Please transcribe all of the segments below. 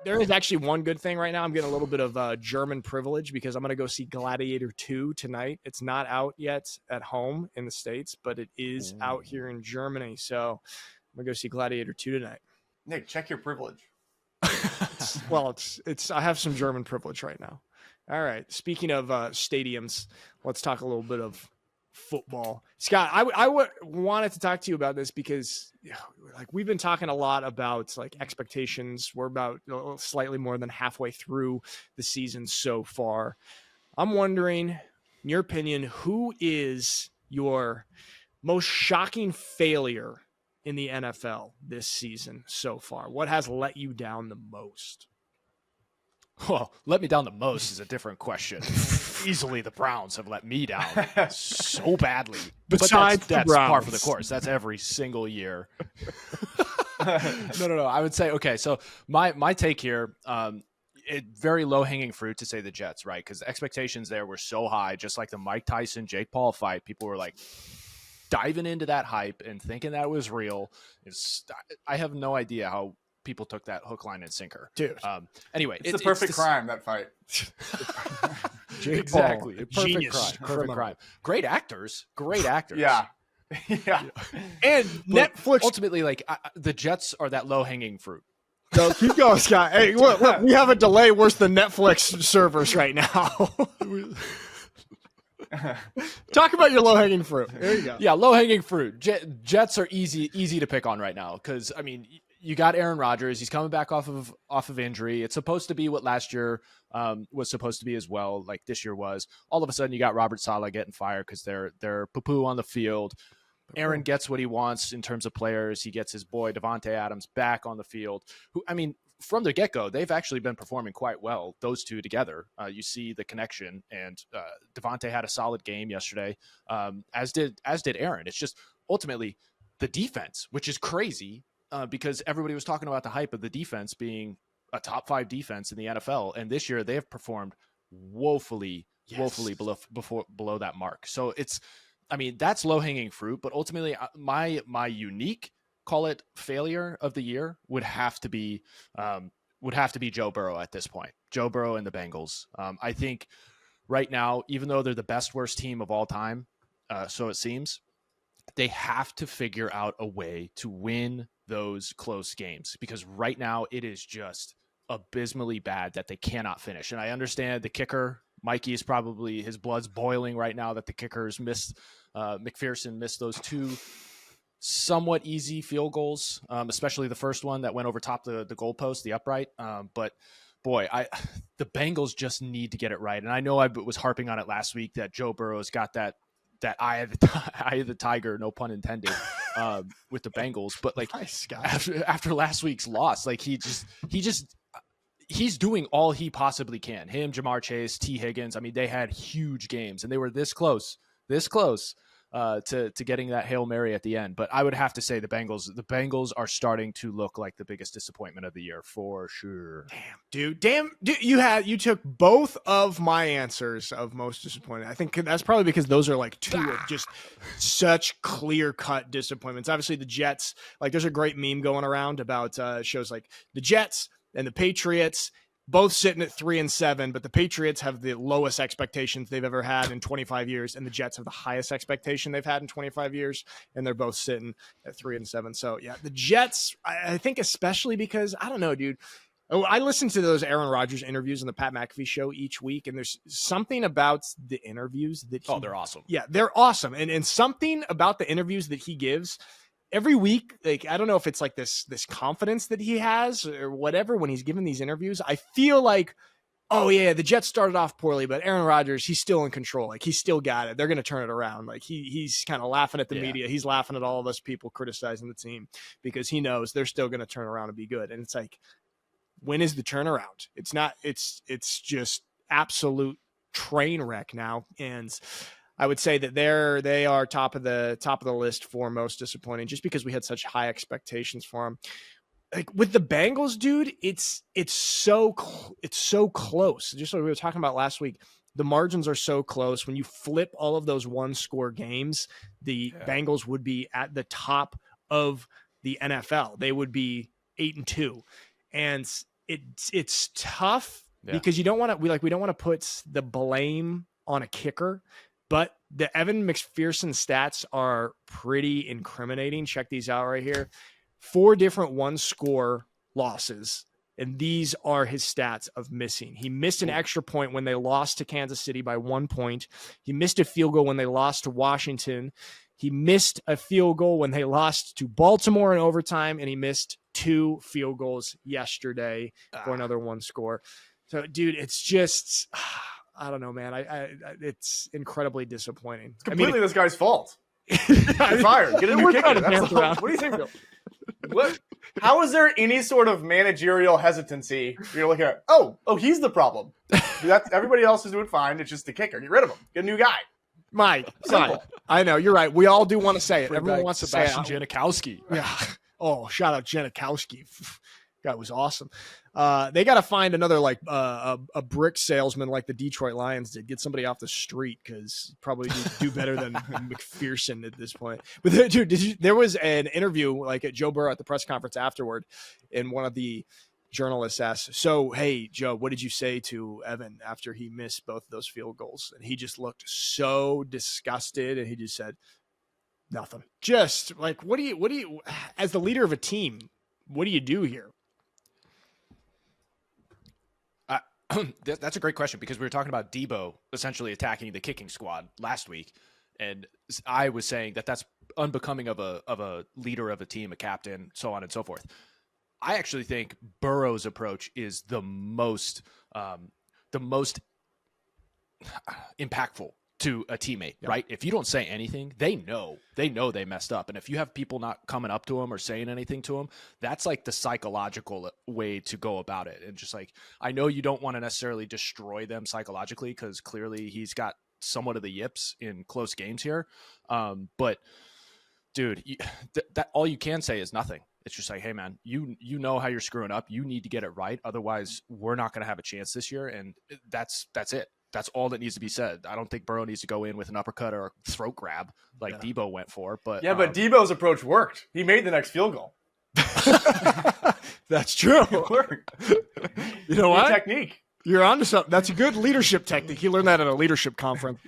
There is actually one good thing right now. I'm getting a little bit of German privilege because I'm going to go see Gladiator 2 tonight. It's not out yet at home in the States, but it is out here in Germany. So I'm going to go see Gladiator 2 tonight. Nick, check your privilege. Well, it's I have some German privilege right now. All right. Speaking of stadiums, let's talk a little bit of football. Scott, I wanted to talk to you about this because like we've been talking a lot about like expectations. We're about slightly more than halfway through the season so far. I'm wondering, in your opinion, who is your most shocking failure in the NFL this season so far? What has let you down the most? Well, let me down the most is a different question. Easily the Browns have let me down so badly. Besides but that's the Browns. par for the course. That's every single year. No. I would say, okay, so my take here, very low-hanging fruit to say the Jets, right? Because the expectations there were so high, just like the Mike Tyson-Jake Paul fight. People were like diving into that hype and thinking that was real. I have no idea how people took that hook, line, and sinker. Dude. Anyway. It's the perfect crime, that fight. Exactly. Perfect Genius. crime. Perfect crime. Great actors. Yeah. Yeah. And But Netflix. ultimately, like the Jets are that low-hanging fruit. So keep going, Scott. Hey, look, we have a delay worse than Netflix servers right now. Talk about your low-hanging fruit. There you go. Yeah, low-hanging fruit. Jets are easy to pick on right now because, I mean, you got Aaron Rodgers. He's coming back off of injury. It's supposed to be what last year was supposed to be as well, like this year was. All of a sudden, you got Robert Saleh getting fired because they're poo-poo on the field. Aaron gets what he wants in terms of players. He gets his boy Devontae Adams back on the field, who, I mean, from the get-go, they've actually been performing quite well, those two together. You see the connection, and Devontae had a solid game yesterday, as did Aaron. It's just ultimately the defense, which is crazy because everybody was talking about the hype of the defense being a top 5 defense in the NFL, and this year they have performed woefully below that mark. So that's low-hanging fruit, but ultimately my unique, call it failure of the year, would have to be Joe Burrow at this point. Joe Burrow and the Bengals. I think right now, even though they're the best worst team of all time, so it seems, they have to figure out a way to win those close games because right now it is just abysmally bad that they cannot finish. And I understand the kicker, Mikey, is probably, his blood's boiling right now that the kickers missed. McPherson missed those 2 somewhat easy field goals, especially the first one that went over top the goalpost, the upright. But boy, the Bengals just need to get it right. And I know I was harping on it last week that Joe Burrow's got that eye of the tiger, no pun intended, with the Bengals. But like after last week's loss, like he's doing all he possibly can. Him, Jamar Chase, T. Higgins. I mean, they had huge games, and they were this close to getting that Hail Mary at the end. But I would have to say the Bengals are starting to look like the biggest disappointment of the year for sure. Damn, dude, you took both of my answers of most disappointed. I think that's probably because those are like 2 of just such clear-cut disappointments. Obviously the Jets, like there's a great meme going around about shows like the Jets and the Patriots, both sitting at 3-7, but the Patriots have the lowest expectations they've ever had in 25 years, and the Jets have the highest expectation they've had in 25 years, and they're both sitting at 3-7. So yeah, the Jets, I think especially because, I don't know, dude, I listen to those Aaron Rodgers interviews on the Pat McAfee show each week, and there's something about the interviews that they're awesome. Yeah, they're awesome. And something about the interviews that he gives every week, like, I don't know if it's like this confidence that he has or whatever when he's giving these interviews. I feel like, oh yeah, the Jets started off poorly, but Aaron Rodgers, he's still in control. Like he's still got it. They're going to turn it around. Like he's kind of laughing at the media. He's laughing at all of us people criticizing the team because he knows they're still going to turn around and be good. And it's like, when is the turnaround? It's not, it's just absolute train wreck now. And I would say that they are top of the list for most disappointing, just because we had such high expectations for them. Like with the Bengals, dude, it's so close. Just like we were talking about last week, the margins are so close. When you flip all of those 1-score games, the Bengals would be at the top of the NFL. They would be 8-2, and it's tough because you don't want to we don't want to put the blame on a kicker, but the Evan McPherson stats are pretty incriminating. Check these out right here. 4 different one-score losses, and these are his stats of missing. He missed an extra point when they lost to Kansas City by 1 point. He missed a field goal when they lost to Washington. He missed a field goal when they lost to Baltimore in overtime, and he missed 2 field goals yesterday for another 1 score. So, dude, it's just, I don't know, man. It's incredibly disappointing. It's completely this guy's fault. You're fired. Get a new kicker. What do you think? What? How is there any sort of managerial hesitancy? You're looking at, he's the problem. Everybody else is doing fine. It's just the kicker. Get rid of him. Get a new guy. Mike, I know you're right. We all do want to say it. Everyone wants to say Sebastian Janikowski. Yeah. Oh, shout out Janikowski. Guy was awesome. They got to find another a brick salesman like the Detroit Lions did. Get somebody off the street because probably do better than McPherson at this point. But dude, there was an interview like at Joe Burrow at the press conference afterward, and one of the journalists asked, "So, hey, Joe, what did you say to Evan after he missed both of those field goals?" And he just looked so disgusted, and he just said, "Nothing." Just like, what do you, as the leader of a team, what do you do here? That's a great question because we were talking about Debo essentially attacking the kicking squad last week, and I was saying that that's unbecoming of a leader of a team, a captain, so on and so forth. I actually think Burrow's approach is the most impactful to a teammate, right? If you don't say anything, they know they messed up. And if you have people not coming up to him or saying anything to him, that's like the psychological way to go about it. And just like, I know you don't want to necessarily destroy them psychologically because clearly he's got somewhat of the yips in close games here. But dude, that all you can say is nothing. It's just like, hey man, you know how you're screwing up. You need to get it right. Otherwise we're not going to have a chance this year. And that's it. That's all that needs to be said. I don't think Burrow needs to go in with an uppercut or a throat grab like Debo went for. But but Debo's approach worked. He made the next field goal. That's true. It worked. You know what? Technique. You're onto something. That's a good leadership technique. He learned that at a leadership conference.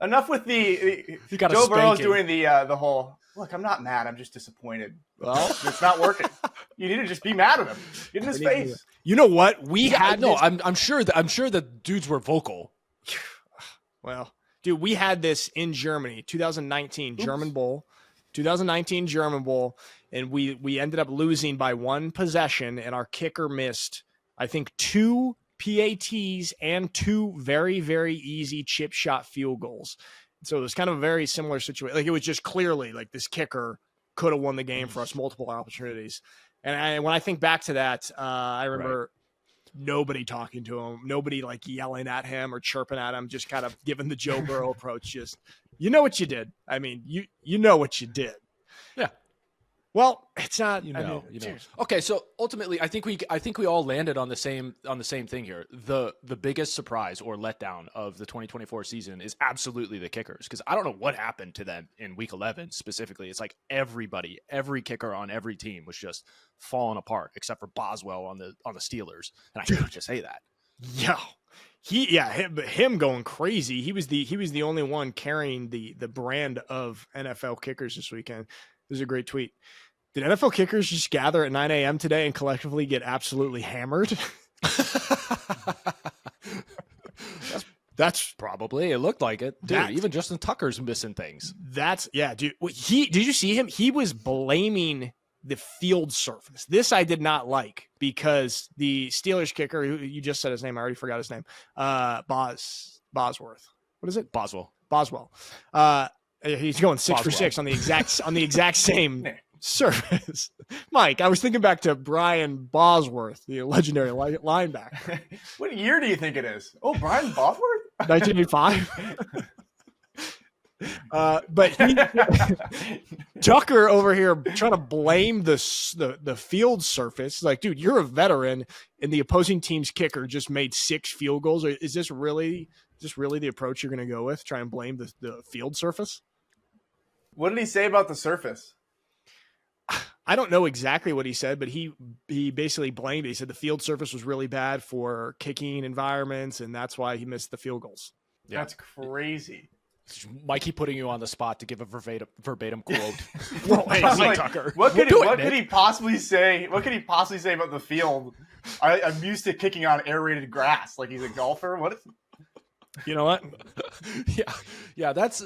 Enough with Joe Burrow's doing the whole, look, I'm not mad. I'm just disappointed. Well, it's not working. You need to just be mad at him. Get in his face. You know what? I'm sure the dudes were vocal. Well, dude, we had this in Germany, 2019 German Bowl, and we ended up losing by 1 possession, and our kicker missed, I think, 2 PATs and 2 very, very easy chip shot field goals. So it was kind of a very similar situation. Like, it was just clearly like this kicker could have won the game for us multiple opportunities. And when I think back to that, I remember nobody talking to him, nobody like yelling at him or chirping at him, just kind of giving the Joe Burrow approach. Just, you know what you did. I mean, you know what you did. Yeah. Well, it's not, you know. Okay, so ultimately, I think we all landed on the same thing here. The biggest surprise or letdown of the 2024 season is absolutely the kickers, because I don't know what happened to them in Week 11 specifically. It's like every kicker on every team was just falling apart except for Boswell on the Steelers, and I hate to say that. Yeah. Him going crazy. He was the only one carrying the brand of NFL kickers this weekend. This is a great tweet. Did NFL kickers just gather at 9 a.m. today and collectively get absolutely hammered? That's probably, it looked like it. Dude, even Justin Tucker's missing things. Dude. Did you see him? He was blaming the field surface. This I did not like, because the Steelers kicker, who you just said his name, I already forgot his name, Bosworth. What is it? Boswell. He's going 6 for 6 on the exact same surface. Mike, I was thinking back to Brian Bosworth, the legendary linebacker. What year do you think it is? Oh, Brian Bosworth? 1985. But Tucker over here trying to blame the field surface. Like, dude, you're a veteran, and the opposing team's kicker just made 6 field goals. Is this really the approach you're going to go with? Try and blame the field surface? What did he say about the surface? I don't know exactly what he said, but he basically blamed it. He said the field surface was really bad for kicking environments, and that's why he missed the field goals. Yeah. That's crazy. Mikey putting you on the spot to give a verbatim quote. Well, like, Tucker. What could he possibly say? What could he possibly say about the field? I'm used to kicking on aerated grass. Like he's a golfer. What? You know what? yeah. That's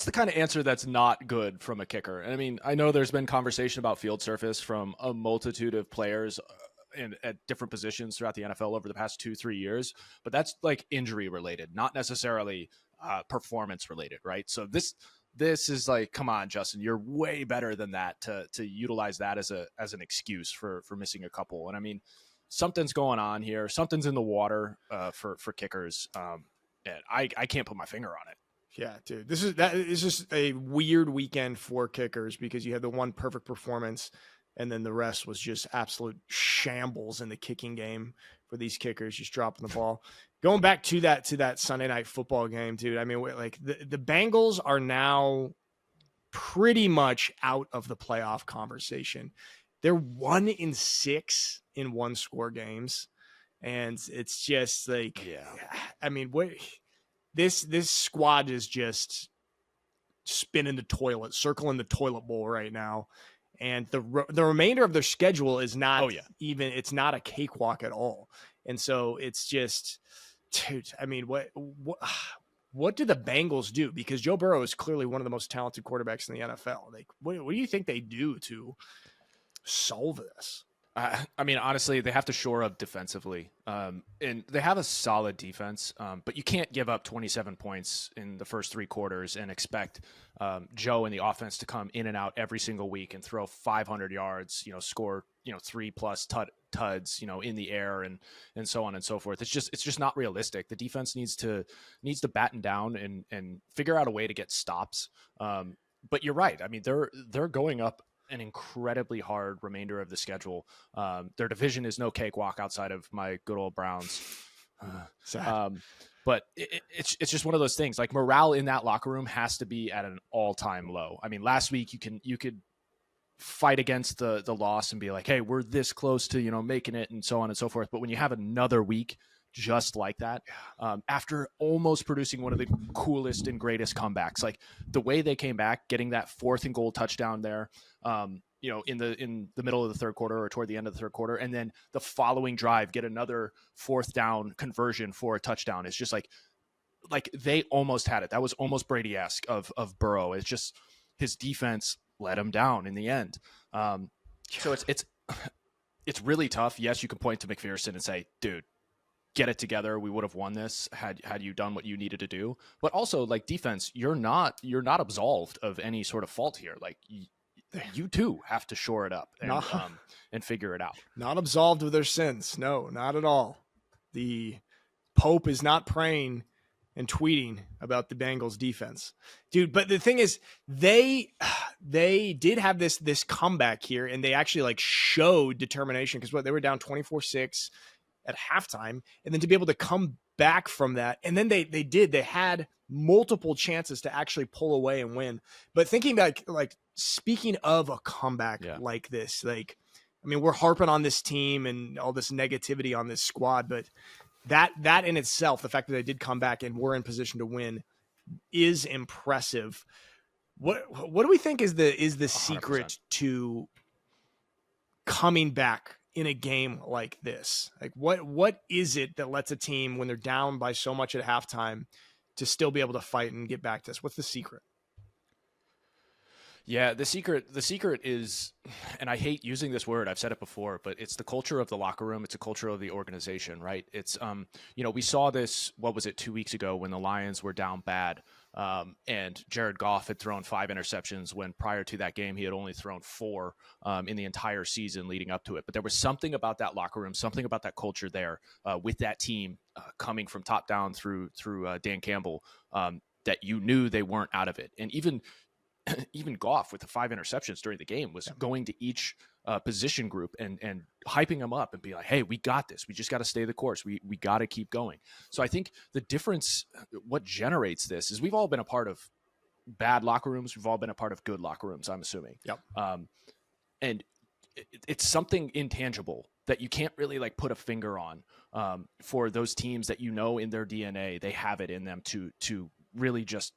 the kind of answer that's not good from a kicker. And I mean, I know there's been conversation about field surface from a multitude of players at different positions throughout the NFL over the past 2-3 years, but that's like injury related, not necessarily performance related, right? So this is like, come on, Justin, you're way better than that to utilize that as an excuse for missing a couple. And I mean, something's going on here. Something's in the water for kickers, and I can't put my finger on it. Yeah, dude, this is just a weird weekend for kickers because you had the one perfect performance, and then the rest was just absolute shambles in the kicking game for these kickers, just dropping the ball. Going back to that Sunday night football game, dude. I mean, like the Bengals are now pretty much out of the playoff conversation. They're 1-6 in one-score games, and it's just like, I mean, what this squad is just spinning the toilet, circling the toilet bowl right now. And the remainder of their schedule is not even, it's not a cakewalk at all. And so it's just, dude, I mean, what do the Bengals do? Because Joe Burrow is clearly one of the most talented quarterbacks in the NFL. Like, what do you think they do to solve this? I mean, honestly, they have to shore up defensively, and they have a solid defense, but you can't give up 27 points in the first 3 quarters and expect Joe and the offense to come in and out every single week and throw 500 yards, score, 3+ tuds, in the air and so on and so forth. It's just not realistic. The defense needs to batten down and figure out a way to get stops. But you're right. I mean, they're going up an incredibly hard remainder of the schedule. Their division is no cakewalk outside of my good old Browns. But it's just one of those things. Like, morale in that locker room has to be at an all-time low. I mean, last week you could fight against the loss and be like, hey, we're this close to making it and so on and so forth. But when you have another week just like that, after almost producing one of the coolest and greatest comebacks, like the way they came back, getting that 4th and goal touchdown there, in the middle of the third quarter or toward the end of the third quarter, and then the following drive, get another 4th down conversion for a touchdown. It's just like they almost had it. That was almost Brady-esque of Burrow. It's just his defense let him down in the end. So it's really tough. Yes, you can point to McPherson and say, dude, get it together. We would have won this had you done what you needed to do. But also, like, defense, you're not absolved of any sort of fault here. Like, you too have to shore it up and figure it out. Not absolved of their sins. No, not at all. The Pope is not praying and tweeting about the Bengals defense, dude. But the thing is, they did have this comeback here, and they actually showed determination, because they were down 24-6 at halftime, and then to be able to come back from that, and then they had multiple chances to actually pull away and win. But thinking back, speaking of a comeback like this, I mean, we're harping on this team and all this negativity on this squad, but that in itself, the fact that they did come back and were in position to win, is impressive. What do we think is the secret 100%. to coming back in a game like this? Like, what is it that lets a team, when they're down by so much at halftime, to still be able to fight and get back to this? What's the secret? Yeah, the secret is, and I hate using this word, I've said it before, but it's the culture of the locker room. It's a culture of the organization, right? It's, we saw this, 2 weeks ago when the Lions were down bad, and Jared Goff had thrown 5 interceptions when prior to that game, he had only thrown 4 in the entire season leading up to it. But there was something about that locker room, something about that culture there with that team coming from top down through Dan Campbell, that you knew they weren't out of it. And even Goff, with the 5 interceptions during the game, was going to each position group and hyping them up and be like, hey, we got this. We just got to stay the course. We got to keep going. So I think the difference, what generates this, is we've all been a part of bad locker rooms. We've all been a part of good locker rooms, I'm assuming. Yep. And it's something intangible that you can't really like put a finger on for those teams that, you know, in their DNA, they have it in them to really just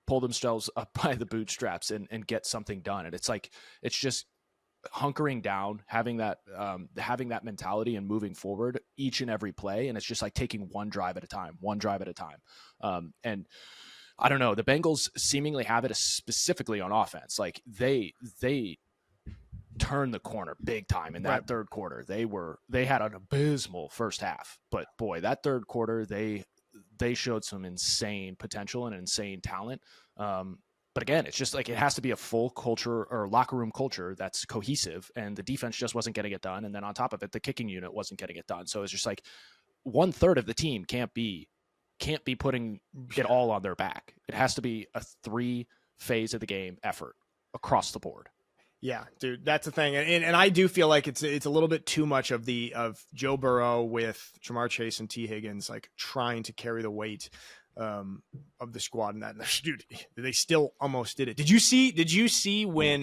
pull themselves up by the bootstraps and get something done. And it's like, it's just hunkering down, having that mentality and moving forward each and every play. And it's just like taking one drive at a time. And I don't know, the Bengals seemingly have it specifically on offense. Like they turned the corner big time in that third quarter. They had an abysmal first half, but boy, that third quarter, they showed some insane potential and insane talent. But again, it's just like, it has to be a full culture or locker room culture that's cohesive, and the defense just wasn't getting it done. And then on top of it, the kicking unit wasn't getting it done. So it's just like 1/3 of the team can't be putting it all on their back. It has to be a 3-phase of the game effort across the board. Yeah, dude, that's the thing. And I do feel like it's a little bit too much of Joe Burrow with Jamar Chase and T. Higgins, like trying to carry the weight of the squad. And that, dude, they still almost did it. Did you see when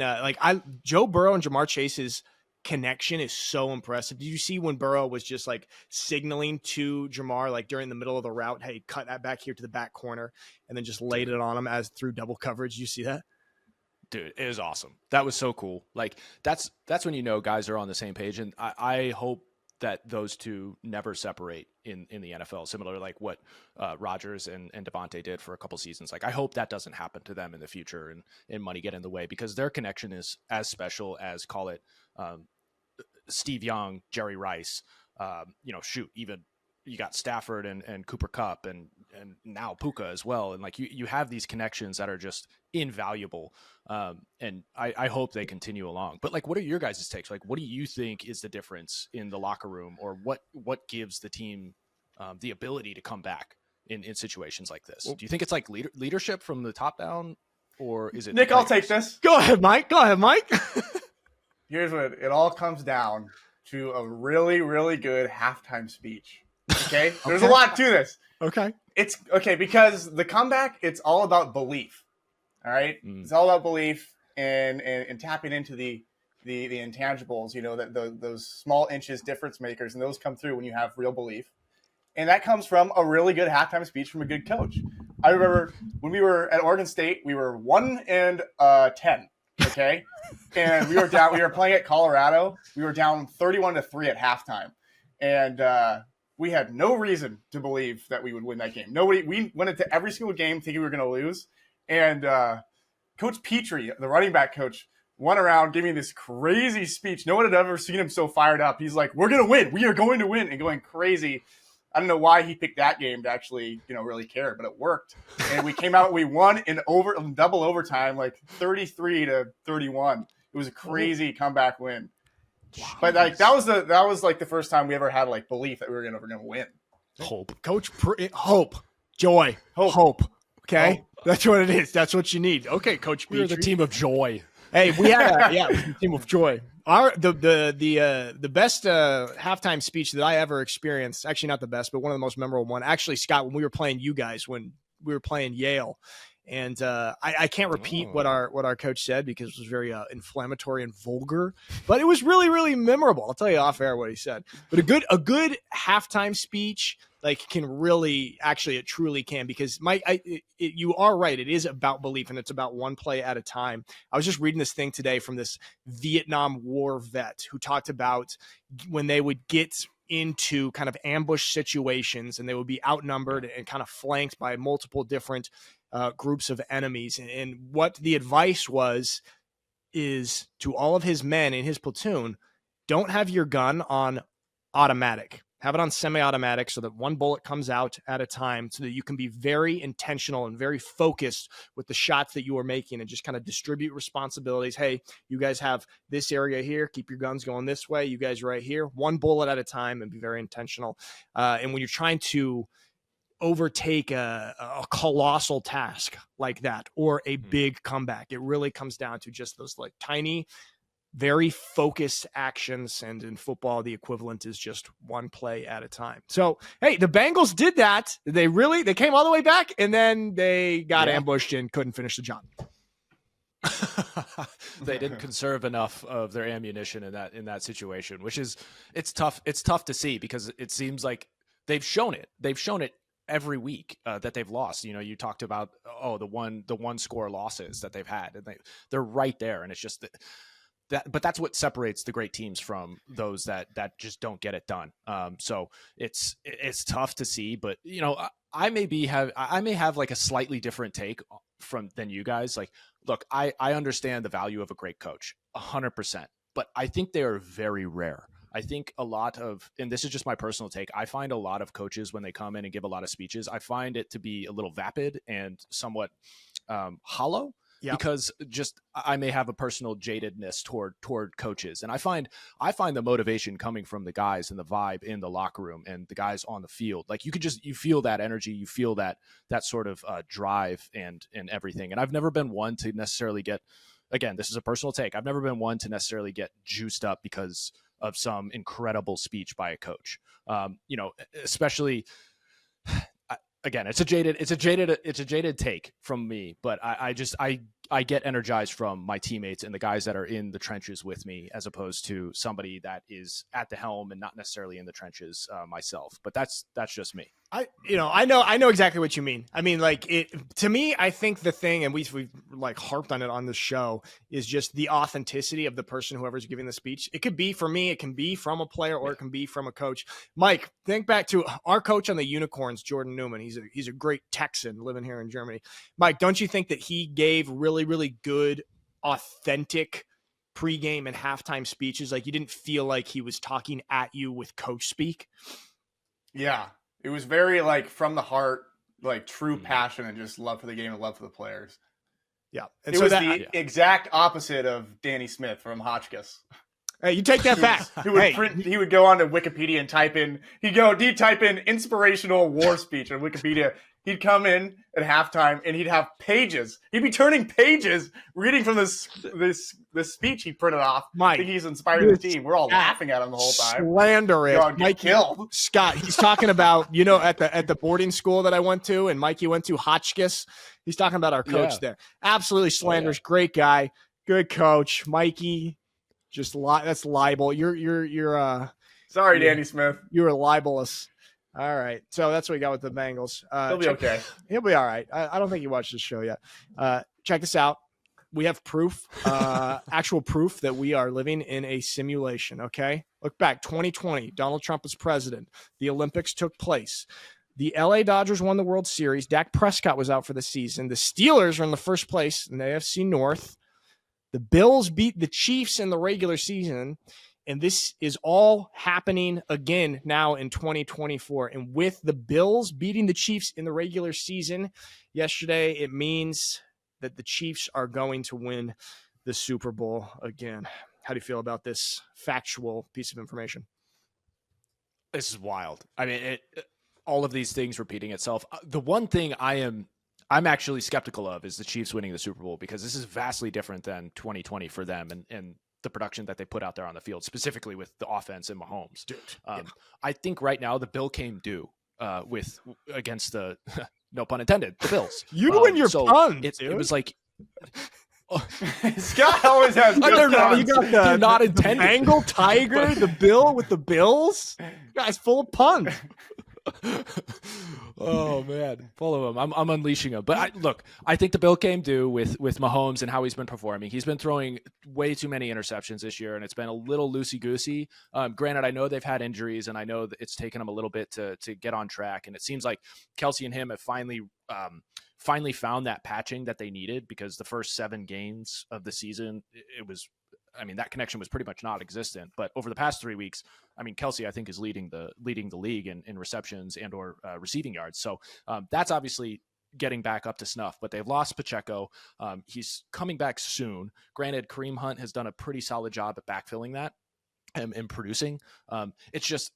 Joe Burrow and Jamar Chase's connection is so impressive? Did you see when Burrow was just like signaling to Jamar, like during the middle of the route, hey, cut that back here to the back corner, and then just laid it on him as through double coverage? You see that? Dude, it was awesome. That was so cool. Like that's when, you know, guys are on the same page. And I hope that those two never separate in the NFL, similar to like what Rodgers and Devontae did for a couple seasons. Like I hope that doesn't happen to them in the future and money get in the way, because their connection is as special as, call it Steve Young, Jerry Rice, even you got Stafford and Cooper Kupp and now Puka as well. And like you have these connections that are just invaluable. And I hope they continue along. But like, what are your guys' takes? Like, what do you think is the difference in the locker room, or what gives the team the ability to come back in situations like this? Do you think it's like leadership from the top down, or is it Nick? I'll take this. Go ahead, Mike. Here's what it all comes down to: a really, really good halftime speech. Okay, there's a lot to this. Okay, it's okay because the comeback, it's all about belief. All right, It's all about belief and tapping into the intangibles. You know, that those small inches difference makers, and those come through when you have real belief. And that comes from a really good halftime speech from a good coach. I remember when we were at Oregon State, we were 1-10. Okay, and we were playing at Colorado. We were down 31-3 at halftime, and we had no reason to believe that we would win that game. We went into every single game thinking we were going to lose. And Coach Petrie, the running back coach, went around giving this crazy speech. No one had ever seen him so fired up. He's like, "We're going to win. We are going to win," and going crazy. I don't know why he picked that game to actually, really care, but it worked. And we came out, we won in double overtime, like 33-31. It was a crazy comeback win. Wow. But like that was like the first time we ever had like belief that we were going to win. Hope, Coach. Hope, joy, hope. Okay, hope. That's what it is. That's what you need. Okay, Coach. We're the team of joy. Hey, we had a team of joy. The best halftime speech that I ever experienced. Actually, not the best, but one of the most memorable one. Actually, Scott, when we were playing you guys, when we were playing Yale. And I can't repeat what our coach said because it was very inflammatory and vulgar, but it was really, really memorable. I'll tell you off air what he said. But a good halftime speech can really, actually, it truly can, because Mike, you are right. It is about belief, and it's about one play at a time. I was just reading this thing today from this Vietnam War vet who talked about when they would get into kind of ambush situations and they would be outnumbered and kind of flanked by multiple different groups of enemies. And what the advice is to all of his men in his platoon: don't have your gun on automatic. Have it on semi-automatic so that one bullet comes out at a time, so that you can be very intentional and very focused with the shots that you are making, and just kind of distribute responsibilities. Hey, you guys have this area here. Keep your guns going this way. You guys right here. One bullet at a time, and be very intentional. And when you're trying to overtake a colossal task like that, or a big comeback, it really comes down to just those like tiny, very focused actions. And in football, the equivalent is just one play at a time. So, hey, the Bengals did that. They came all the way back, and then they got ambushed and couldn't finish the job. They didn't conserve enough of their ammunition in that situation, which is it's tough to see because it seems like they've shown it every week that they've lost. You talked about the one score losses that they've had, and they're right there, and it's just but that's what separates the great teams from those that just don't get it done. So it's tough to see, but I may have like a slightly different take than you guys. Like, look, I understand the value of a great coach 100%, but I think they are very rare. I think a lot of, and this is just my personal take, I find a lot of coaches when they come in and give a lot of speeches, I find it to be a little vapid and somewhat hollow. Yep. Because just I may have a personal jadedness toward coaches, and I find the motivation coming from the guys and the vibe in the locker room and the guys on the field. Like you feel that energy, you feel that sort of drive and everything. And I've never been one to necessarily get, again, this is a personal take, I've never been one to necessarily get juiced up because of some incredible speech by a coach. Especially. Again, it's a jaded take from me, but I get energized from my teammates and the guys that are in the trenches with me, as opposed to somebody that is at the helm and not necessarily in the trenches myself. But that's just me. I know exactly what you mean. I mean, like to me, I think the thing, and we've like harped on it on the show, is just the authenticity of the person, whoever's giving the speech. It could be from me, it can be from a player, or it can be from a coach. Mike, think back to our coach on the Unicorns, Jordan Newman. He's a great Texan living here in Germany. Mike, don't you think that he gave really, really good, authentic pregame and halftime speeches? Like you didn't feel like he was talking at you with coach speak? Yeah. It was very like from the heart, like true passion and just love for the game and love for the players. Yeah. And it was the exact opposite of Danny Smith from Hotchkiss. Hey, you take that back. He would go on to Wikipedia and type in inspirational war speech on Wikipedia. He'd come in at halftime and he'd have pages. He'd be turning pages, reading from this speech he printed off. Mike, I think he's inspiring the team. We're all laughing at him the whole time. Slanderous. Mike killed. Scott, he's talking about, at the boarding school that I went to and Mikey went to, Hotchkiss. He's talking about our coach there. Absolutely slanderous. Great guy. Good coach. Mikey, just that's libel. You're sorry, Danny Smith. You were libelous. All right. So that's what we got with the Bengals. He'll be okay. He'll be all right. I don't think you watched this show yet. Check this out. We have proof, actual proof that we are living in a simulation. Okay. Look back, 2020, Donald Trump was president. The Olympics took place. The LA Dodgers won the World Series. Dak Prescott was out for the season. The Steelers are in the first place in the AFC North. The Bills beat the Chiefs in the regular season. And this is all happening again now in 2024. And with the Bills beating the Chiefs in the regular season yesterday, it means that the Chiefs are going to win the Super Bowl again. How do you feel about this factual piece of information? This is wild. I mean, all of these things repeating itself. The one thing I'm actually skeptical of is the Chiefs winning the Super Bowl, because this is vastly different than 2020 for them and the production that they put out there on the field, specifically with the offense and Mahomes. I think right now the bill came due against the no pun intended, the Bills. You and your puns. It was like Scott always has good puns. You got they're not intended. The Bengal Tiger, the Bill with the Bills. You guys full of puns. Oh man, follow him. I'm unleashing him. But I think the bill came due with Mahomes and how he's been performing. He's been throwing way too many interceptions this year, and it's been a little loosey-goosey. Granted, I know they've had injuries, and I know that it's taken them a little bit to get on track. And it seems like Kelsey and him have finally found that patching that they needed, because the first 7 games of the season, that connection was pretty much non-existent. But over the past 3 weeks, Kelsey, I think, is leading the league in receptions and or receiving yards. So that's obviously getting back up to snuff. But they've lost Pacheco. He's coming back soon. Granted, Kareem Hunt has done a pretty solid job at backfilling that and producing. It's just,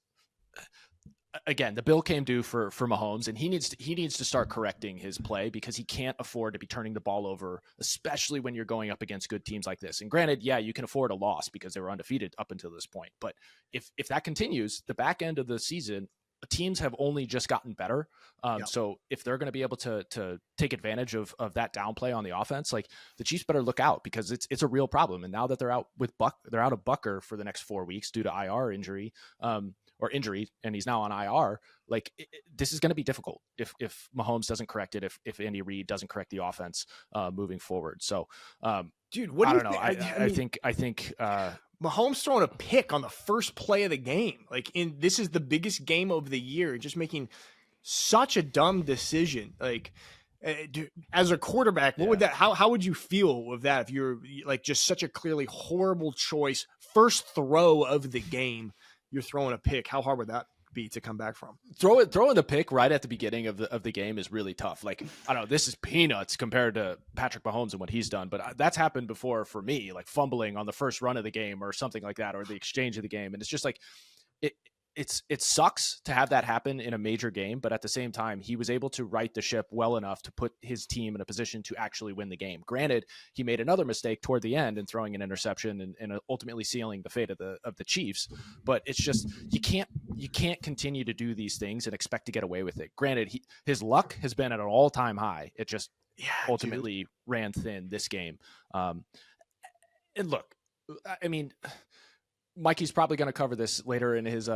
again, the bill came due for Mahomes, and he needs to start correcting his play, because he can't afford to be turning the ball over, especially when you're going up against good teams like this. And granted, yeah, you can afford a loss because they were undefeated up until this point. But if that continues, the back end of the season, teams have only just gotten better. So if they're going to be able to take advantage of that downplay on the offense, like the Chiefs better look out, because it's a real problem. And now that they're out of Bucker for the next 4 weeks due to IR injury, and he's now on IR. Like this is going to be difficult if Mahomes doesn't correct it, if Andy Reid doesn't correct the offense moving forward. So, dude, what do you think? I think Mahomes throwing a pick on the first play of the game. Like this is the biggest game of the year, just making such a dumb decision. Like, dude, as a quarterback, what would that? How would you feel with that if you're like just such a clearly horrible choice, first throw of the game, you're throwing a pick? How hard would that be to come back from? Throwing the pick right at the beginning of the game is really tough. Like, I don't know, this is peanuts compared to Patrick Mahomes and what he's done, but that's happened before for me, like fumbling on the first run of the game or something like that, or the exchange of the game. And it's just like, it sucks to have that happen in a major game, but at the same time, he was able to right the ship well enough to put his team in a position to actually win the game. Granted, he made another mistake toward the end in throwing an interception and ultimately sealing the fate of the Chiefs. But it's just you can't continue to do these things and expect to get away with it. Granted, his luck has been at an all-time high. It just ultimately ran thin this game. And look, I mean, Mikey's probably going to cover this later in his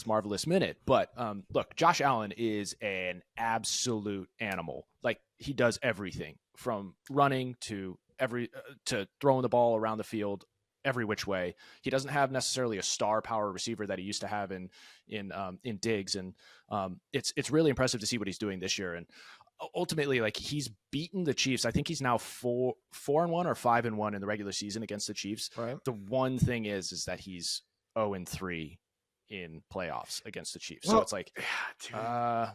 marvelous minute, but look, Josh Allen is an absolute animal. Like, he does everything from running to throwing the ball around the field every which way. He doesn't have necessarily a star power receiver that he used to have in Diggs, and it's really impressive to see what he's doing this year. And ultimately, like, he's beaten the Chiefs. I think he's now 4-1 or 5-1 in the regular season against the Chiefs. Right. The one thing is that he's 0-3 in playoffs against the Chiefs. Well, so it's like,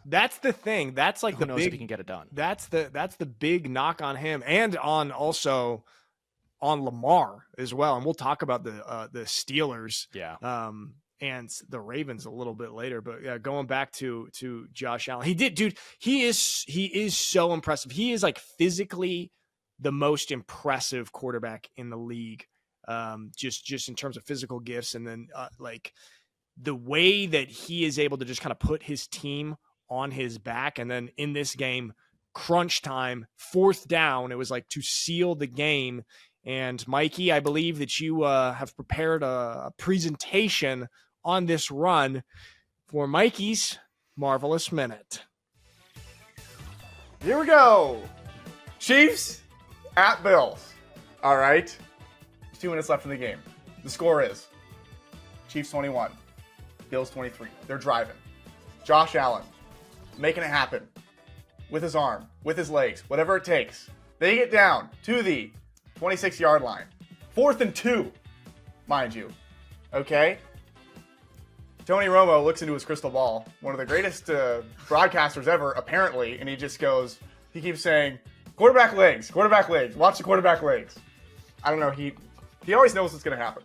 that's the thing. That's like who knows if he can get it done. That's the big knock on him, and on Lamar as well. And we'll talk about the Steelers. Yeah. And the Ravens a little bit later, but yeah, going back to Josh Allen, he is so impressive. He is like physically the most impressive quarterback in the league. Just in terms of physical gifts. And then like the way that he is able to just kind of put his team on his back. And then in this game, crunch time, 4th down, it was like to seal the game. And Mikey, I believe that you have prepared a presentation on this run for Mikey's Marvelous Minute. Here we go. Chiefs at Bills. All right. 2 minutes left in the game. The score is Chiefs 21, Bills 23. They're driving. Josh Allen making it happen with his arm, with his legs, whatever it takes. They get down to the 26-yard line. 4th and 2, mind you. Okay? Tony Romo looks into his crystal ball, one of the greatest broadcasters ever, apparently, and he keeps saying, quarterback legs, watch the quarterback legs. I don't know, he always knows what's going to happen.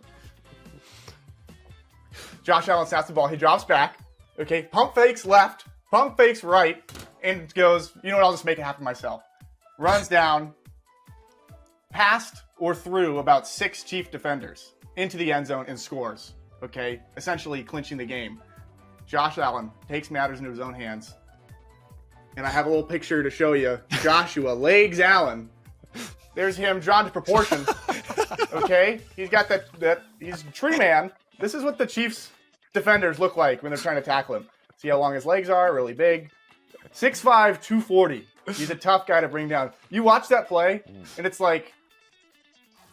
Josh Allen snaps the ball, he drops back, okay, pump fakes left, pump fakes right, and goes, you know what, I'll just make it happen myself. Runs down, past or through about 6 Chief defenders into the end zone and scores. Okay, essentially clinching the game. Josh Allen takes matters into his own hands. And I have a little picture to show you. Joshua legs Allen. There's him drawn to proportion. Okay, he's got that he's a tree man. This is what the Chiefs defenders look like when they're trying to tackle him. See how long his legs are, really big. 6'5", 240. He's a tough guy to bring down. You watch that play, and it's like,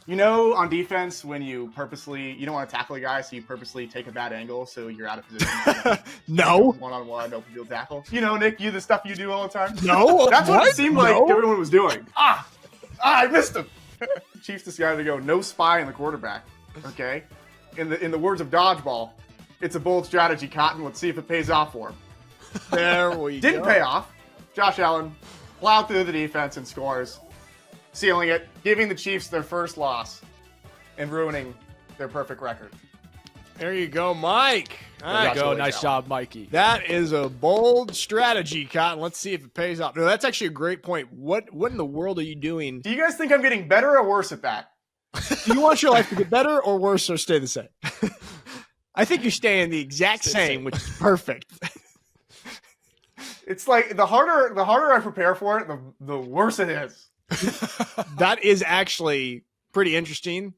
you know, on defense, when you don't want to tackle a guy, so you purposely take a bad angle so you're out of position. No. One-on-one, open field tackle. You know, Nick, the stuff you do all the time? No. That's what it seemed like everyone was doing. I missed him. Chiefs decided to go no spy in the quarterback. Okay? In the words of Dodgeball, it's a bold strategy, Cotton. Let's see if it pays off for him. There we Didn't pay off. Josh Allen plowed through the defense and scores, sealing it, giving the Chiefs their first loss, and ruining their perfect record. There you go, Mike. There you go. Nice job, Mikey. That is a bold strategy, Cotton. Let's see if it pays off. No, that's actually a great point. What in the world are you doing? Do you guys think I'm getting better or worse at that? Do you want your life to get better or worse or stay the same? I think you're staying the exact same, which is perfect. It's like the harder I prepare for it, the worse it is. That is actually pretty interesting.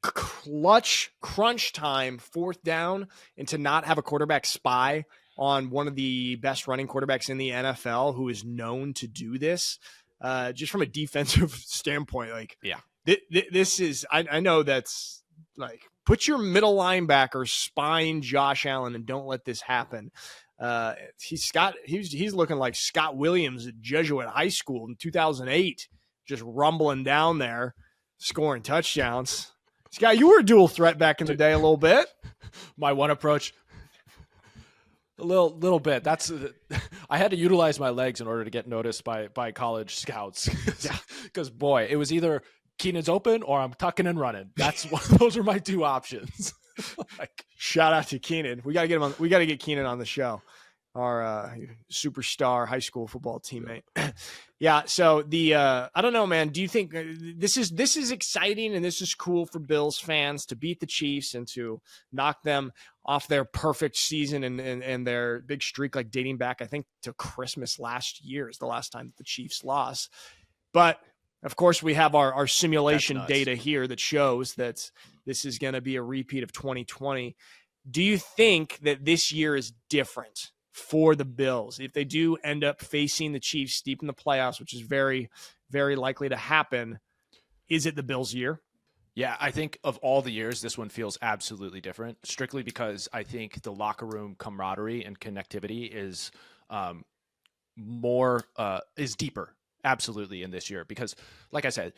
Clutch crunch time, 4th down, and to not have a quarterback spy on one of the best running quarterbacks in the NFL who is known to do this, just from a defensive standpoint. Like, yeah, this is, I know that's like, put your middle linebacker spying Josh Allen and don't let this happen. He's looking like Scott Williams at Jesuit High School in 2008, just rumbling down there, scoring touchdowns. Scott, you were a dual threat back in the day a little bit. My one approach, a little bit. That's I had to utilize my legs in order to get noticed by college scouts. Because boy, it was either Keenan's open or I'm tucking and running. Those are my 2 options. Like, shout out to Keenan. We gotta get him on. We gotta get Keenan on the show. Our superstar high school football teammate. Yeah. So I don't know, man. Do you think this is exciting and this is cool for Bills fans to beat the Chiefs and to knock them off their perfect season and their big streak, like dating back, I think, to Christmas last year is the last time that the Chiefs lost. But of course, we have our simulation data here that shows that this is going to be a repeat of 2020. Do you think that this year is different for the Bills if they do end up facing the Chiefs deep in the playoffs, which is very, very likely to happen? Is it the Bills' year? Yeah, I think of all the years, this one feels absolutely different, strictly because I think the locker room camaraderie and connectivity is deeper, absolutely, in this year. Because, like I said,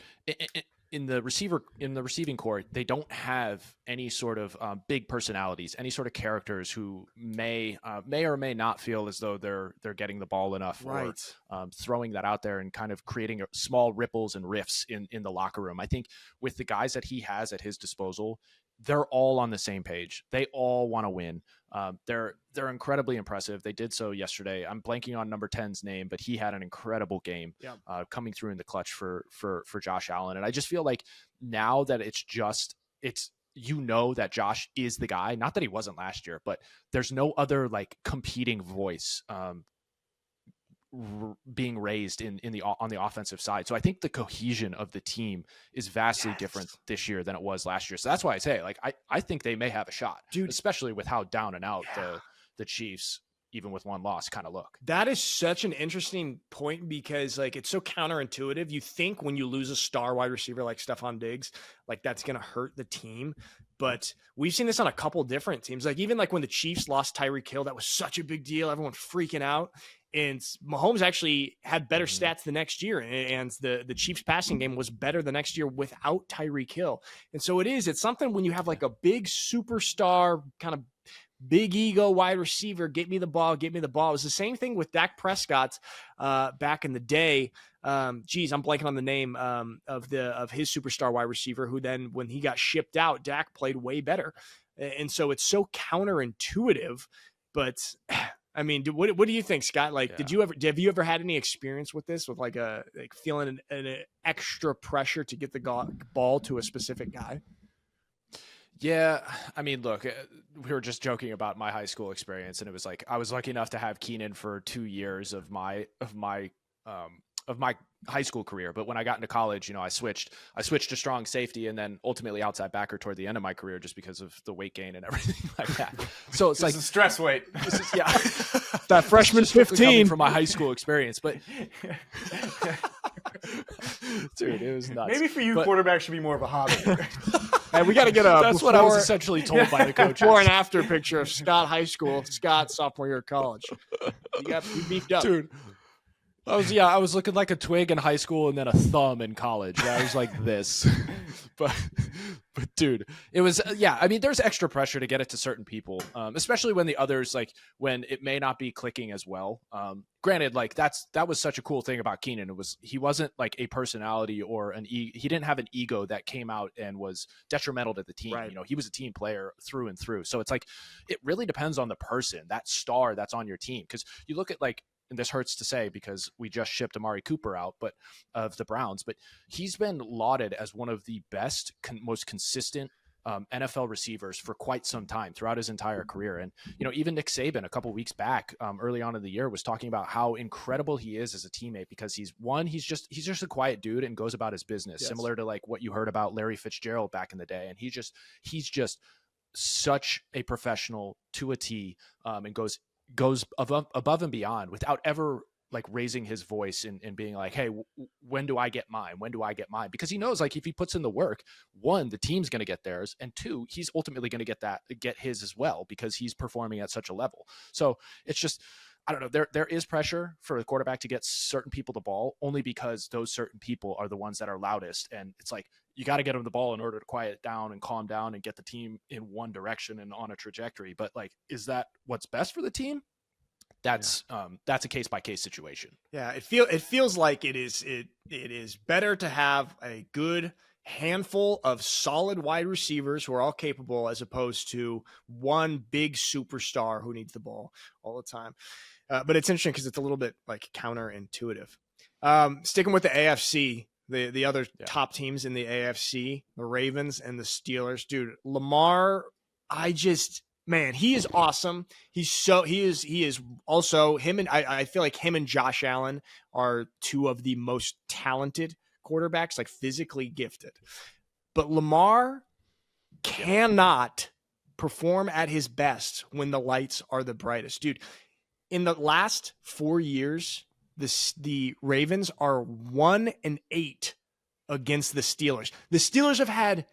in the receiving core, they don't have any sort of big personalities, any sort of characters who may or may not feel as though they're getting the ball enough, right, or throwing that out there and kind of creating small ripples and rifts in the locker room. I think with the guys that he has at his disposal, they're all on the same page. They all want to win. They're incredibly impressive. They did so yesterday. I'm blanking on number 10's name, but he had an incredible game, coming through in the clutch for Josh Allen. And I just feel like now that it's that Josh is the guy, not that he wasn't last year, but there's no other like competing voice being raised on the offensive side. So I think the cohesion of the team is vastly different this year than it was last year. So that's why I say, like, I think they may have a shot, dude, especially with how down and out the Chiefs, even with one loss, kind of look. That is such an interesting point because, like, it's so counterintuitive. You think when you lose a star wide receiver like Stephon Diggs, like, that's going to hurt the team. But we've seen this on a couple different teams. Like, even like when the Chiefs lost Tyreek Hill, that was such a big deal. Everyone freaking out. And Mahomes actually had better stats the next year. And the Chiefs passing game was better the next year without Tyreek Hill. And so it's something when you have like a big superstar kind of big ego wide receiver, get me the ball. It was the same thing with Dak Prescott back in the day. I'm blanking on the name of his superstar wide receiver, who then when he got shipped out, Dak played way better. And so it's so counterintuitive. But I mean, what do you think, Scott? Like, have you ever had any experience with this, with like feeling an extra pressure to get the ball to a specific guy? Yeah, I mean, look, we were just joking about my high school experience, and it was like I was lucky enough to have Keenan for 2 years of my high school career. But when I got into college, I switched to strong safety and then ultimately outside backer toward the end of my career, just because of the weight gain and everything like that. So it's like stress weight. That freshman 15 from my high school experience, but dude, it was nuts. Maybe for you, quarterback should be more of a hobby. And we got to get that's what I was essentially told by the coach. Before and after picture of Scott high school, Scott sophomore year of college. You beefed up, dude. I was looking like a twig in high school and then a thumb in college. I was like this, but dude, it was, I mean, there's extra pressure to get it to certain people, especially when the others, like when it may not be clicking as well. Granted, like that was such a cool thing about Keenan. He wasn't like a personality or he didn't have an ego that came out and was detrimental to the team. Right. He was a team player through and through. So it's like, it really depends on the person, that star that's on your team. Cause you look at like, and this hurts to say because we just shipped Amari Cooper out, but of the Browns, but he's been lauded as one of the best, most consistent NFL receivers for quite some time throughout his entire career. And, even Nick Saban a couple weeks back, early on in the year, was talking about how incredible he is as a teammate, because he's just a quiet dude and goes about his business, similar to like what you heard about Larry Fitzgerald back in the day. And he's just such a professional to a T, and goes above and beyond without ever like raising his voice and being like, hey, when do I get mine? When do I get mine? Because he knows, like, if he puts in the work, one, the team's going to get theirs, and two, he's ultimately going to get his as well, because he's performing at such a level. So it's just, I don't know, there is pressure for the quarterback to get certain people the ball, only because those certain people are the ones that are loudest. And it's like, you got to get them the ball in order to quiet it down and calm down and get the team in one direction and on a trajectory. But like, is that what's best for the team? That's a case by case situation. Yeah, it feels like it is better to have a good handful of solid wide receivers who are all capable, as opposed to one big superstar who needs the ball all the time. But it's interesting because it's a little bit like counterintuitive. Sticking with the AFC, the other top teams in the AFC, the Ravens and the Steelers, dude, Lamar, man, he is awesome. He is also him, and I feel like him and Josh Allen are two of the most talented quarterbacks, like physically gifted. But Lamar cannot perform at his best when the lights are the brightest. Dude, in the last 4 years, the Ravens are 1-8 against the Steelers. The Steelers have had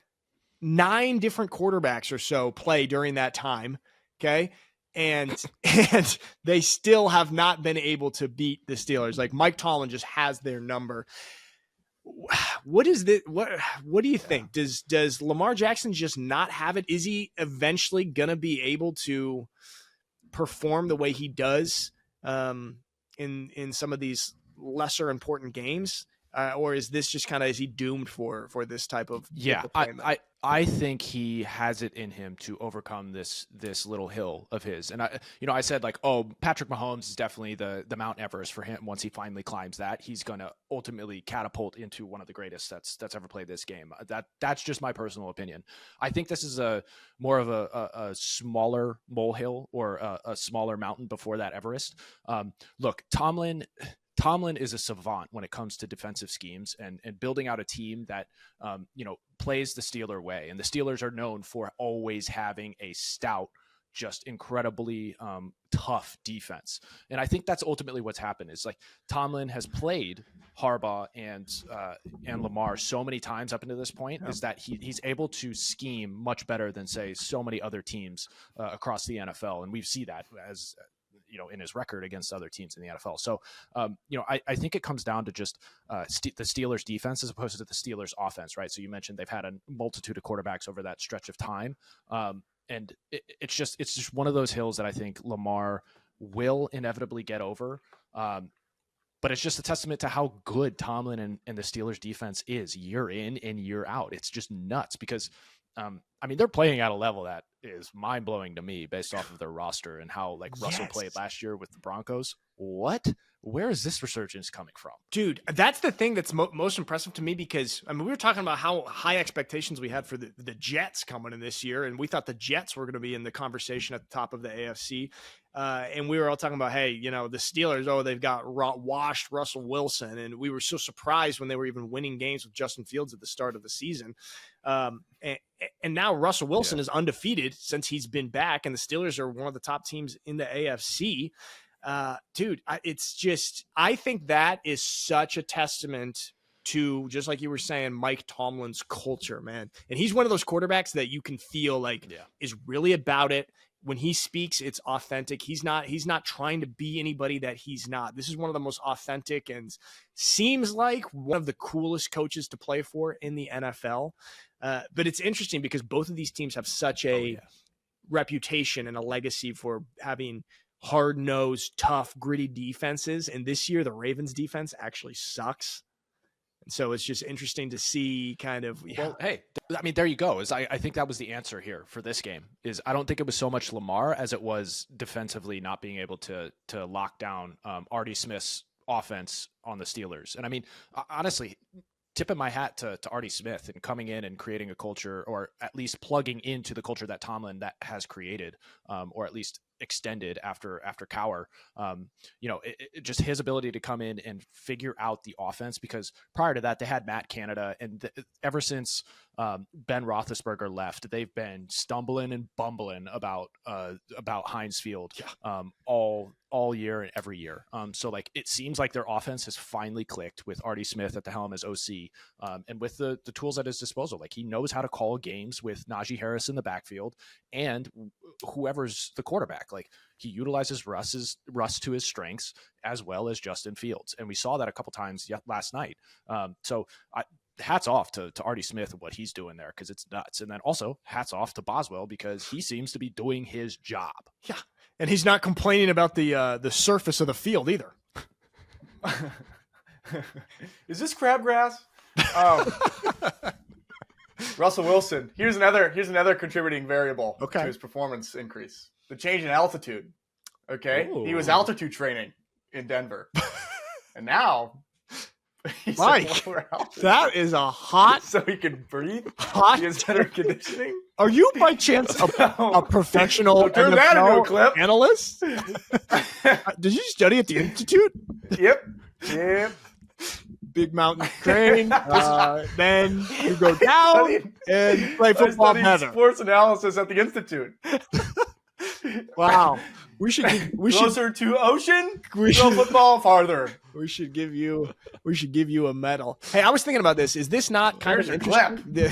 9 different quarterbacks or so play during that time. Okay. And they still have not been able to beat the Steelers. Like, Mike Tomlin just has their number. What is this? What do you think? Does Lamar Jackson just not have it? Is he eventually going to be able to perform the way he does in some of these lesser important games? Or is this just is he doomed for this type of I think he has it in him to overcome this little hill of his. And I said, like, oh, Patrick Mahomes is definitely the Mount Everest for him. Once he finally climbs that, he's going to ultimately catapult into one of the greatest that's ever played this game. That's just my personal opinion. I think this is more of a smaller molehill, or a smaller mountain before that Everest. Look, Tomlin is a savant when it comes to defensive schemes and building out a team that, plays the Steeler way. And the Steelers are known for always having a stout, just incredibly tough defense. And I think that's ultimately what's happened, is like Tomlin has played Harbaugh and Lamar so many times up into this point, is that he's able to scheme much better than, say, so many other teams across the NFL. And we see that as in his record against other teams in the NFL. So, I think it comes down to just the Steelers defense as opposed to the Steelers offense, right? So you mentioned they've had a multitude of quarterbacks over that stretch of time. And it's just one of those hills that I think Lamar will inevitably get over. But it's just a testament to how good Tomlin and the Steelers defense is year in and year out. It's just nuts because, they're playing at a level that is mind blowing to me based off of their roster and how Russell played last year with the Broncos. What? Where is this resurgence coming from? Dude, that's the thing that's most impressive to me, because we were talking about how high expectations we had for the Jets coming in this year, and we thought the Jets were going to be in the conversation at the top of the AFC. And we were all talking about, hey, the Steelers, they've got washed Russell Wilson, and we were so surprised when they were even winning games with Justin Fields at the start of the season. And now Russell Wilson is undefeated since he's been back, and the Steelers are one of the top teams in the AFC. Dude, I think that is such a testament to, just like you were saying, Mike Tomlin's culture, man. And he's one of those quarterbacks that you can feel is really about it. When he speaks, it's authentic. He's not trying to be anybody that he's not. This is one of the most authentic and seems like one of the coolest coaches to play for in the NFL. But it's interesting because both of these teams have such a reputation and a legacy for having hard-nosed, tough, gritty defenses. And this year, the Ravens defense actually sucks. And so it's just interesting to see Well, hey, there you go. I think that was the answer here for this game. I don't think it was so much Lamar as it was defensively not being able to lock down Artie Smith's offense on the Steelers. And honestly, tipping my hat to Artie Smith and coming in and creating a culture, or at least plugging into the culture that Tomlin that has created, or at least extended after Cowher. Just his ability to come in and figure out the offense, because prior to that they had Matt Canada, and ever since Ben Roethlisberger left, they've been stumbling and bumbling about Heinz Field all year and every year. So like it seems like their offense has finally clicked with Artie Smith at the helm as OC, and with the tools at his disposal. Like he knows how to call games with Najee Harris in the backfield and whoever's the quarterback. Like he utilizes Russ to his strengths as well as Justin Fields, and we saw that a couple times last night. Hats off to Artie Smith and what he's doing there, because it's nuts. And then also hats off to Boswell, because he seems to be doing his job. Yeah, and he's not complaining about the surface of the field either. Is this crabgrass? Russell Wilson. Here's another contributing variable to his performance increase: the change in altitude. Okay, Ooh. He was altitude training in Denver, and now he's Mike, that is a hot, so he can breathe. Hot. He has better conditioning. Are you by chance a professional turn that into a clip. Analyst? Did you study at the Institute? Yep. Big mountain crane. Then you go down and play football better. Sports analysis at the Institute. Wow. We should closer to ocean. We should football farther. We should give you a medal. Hey, I was thinking about this. Is this not kind of interesting? There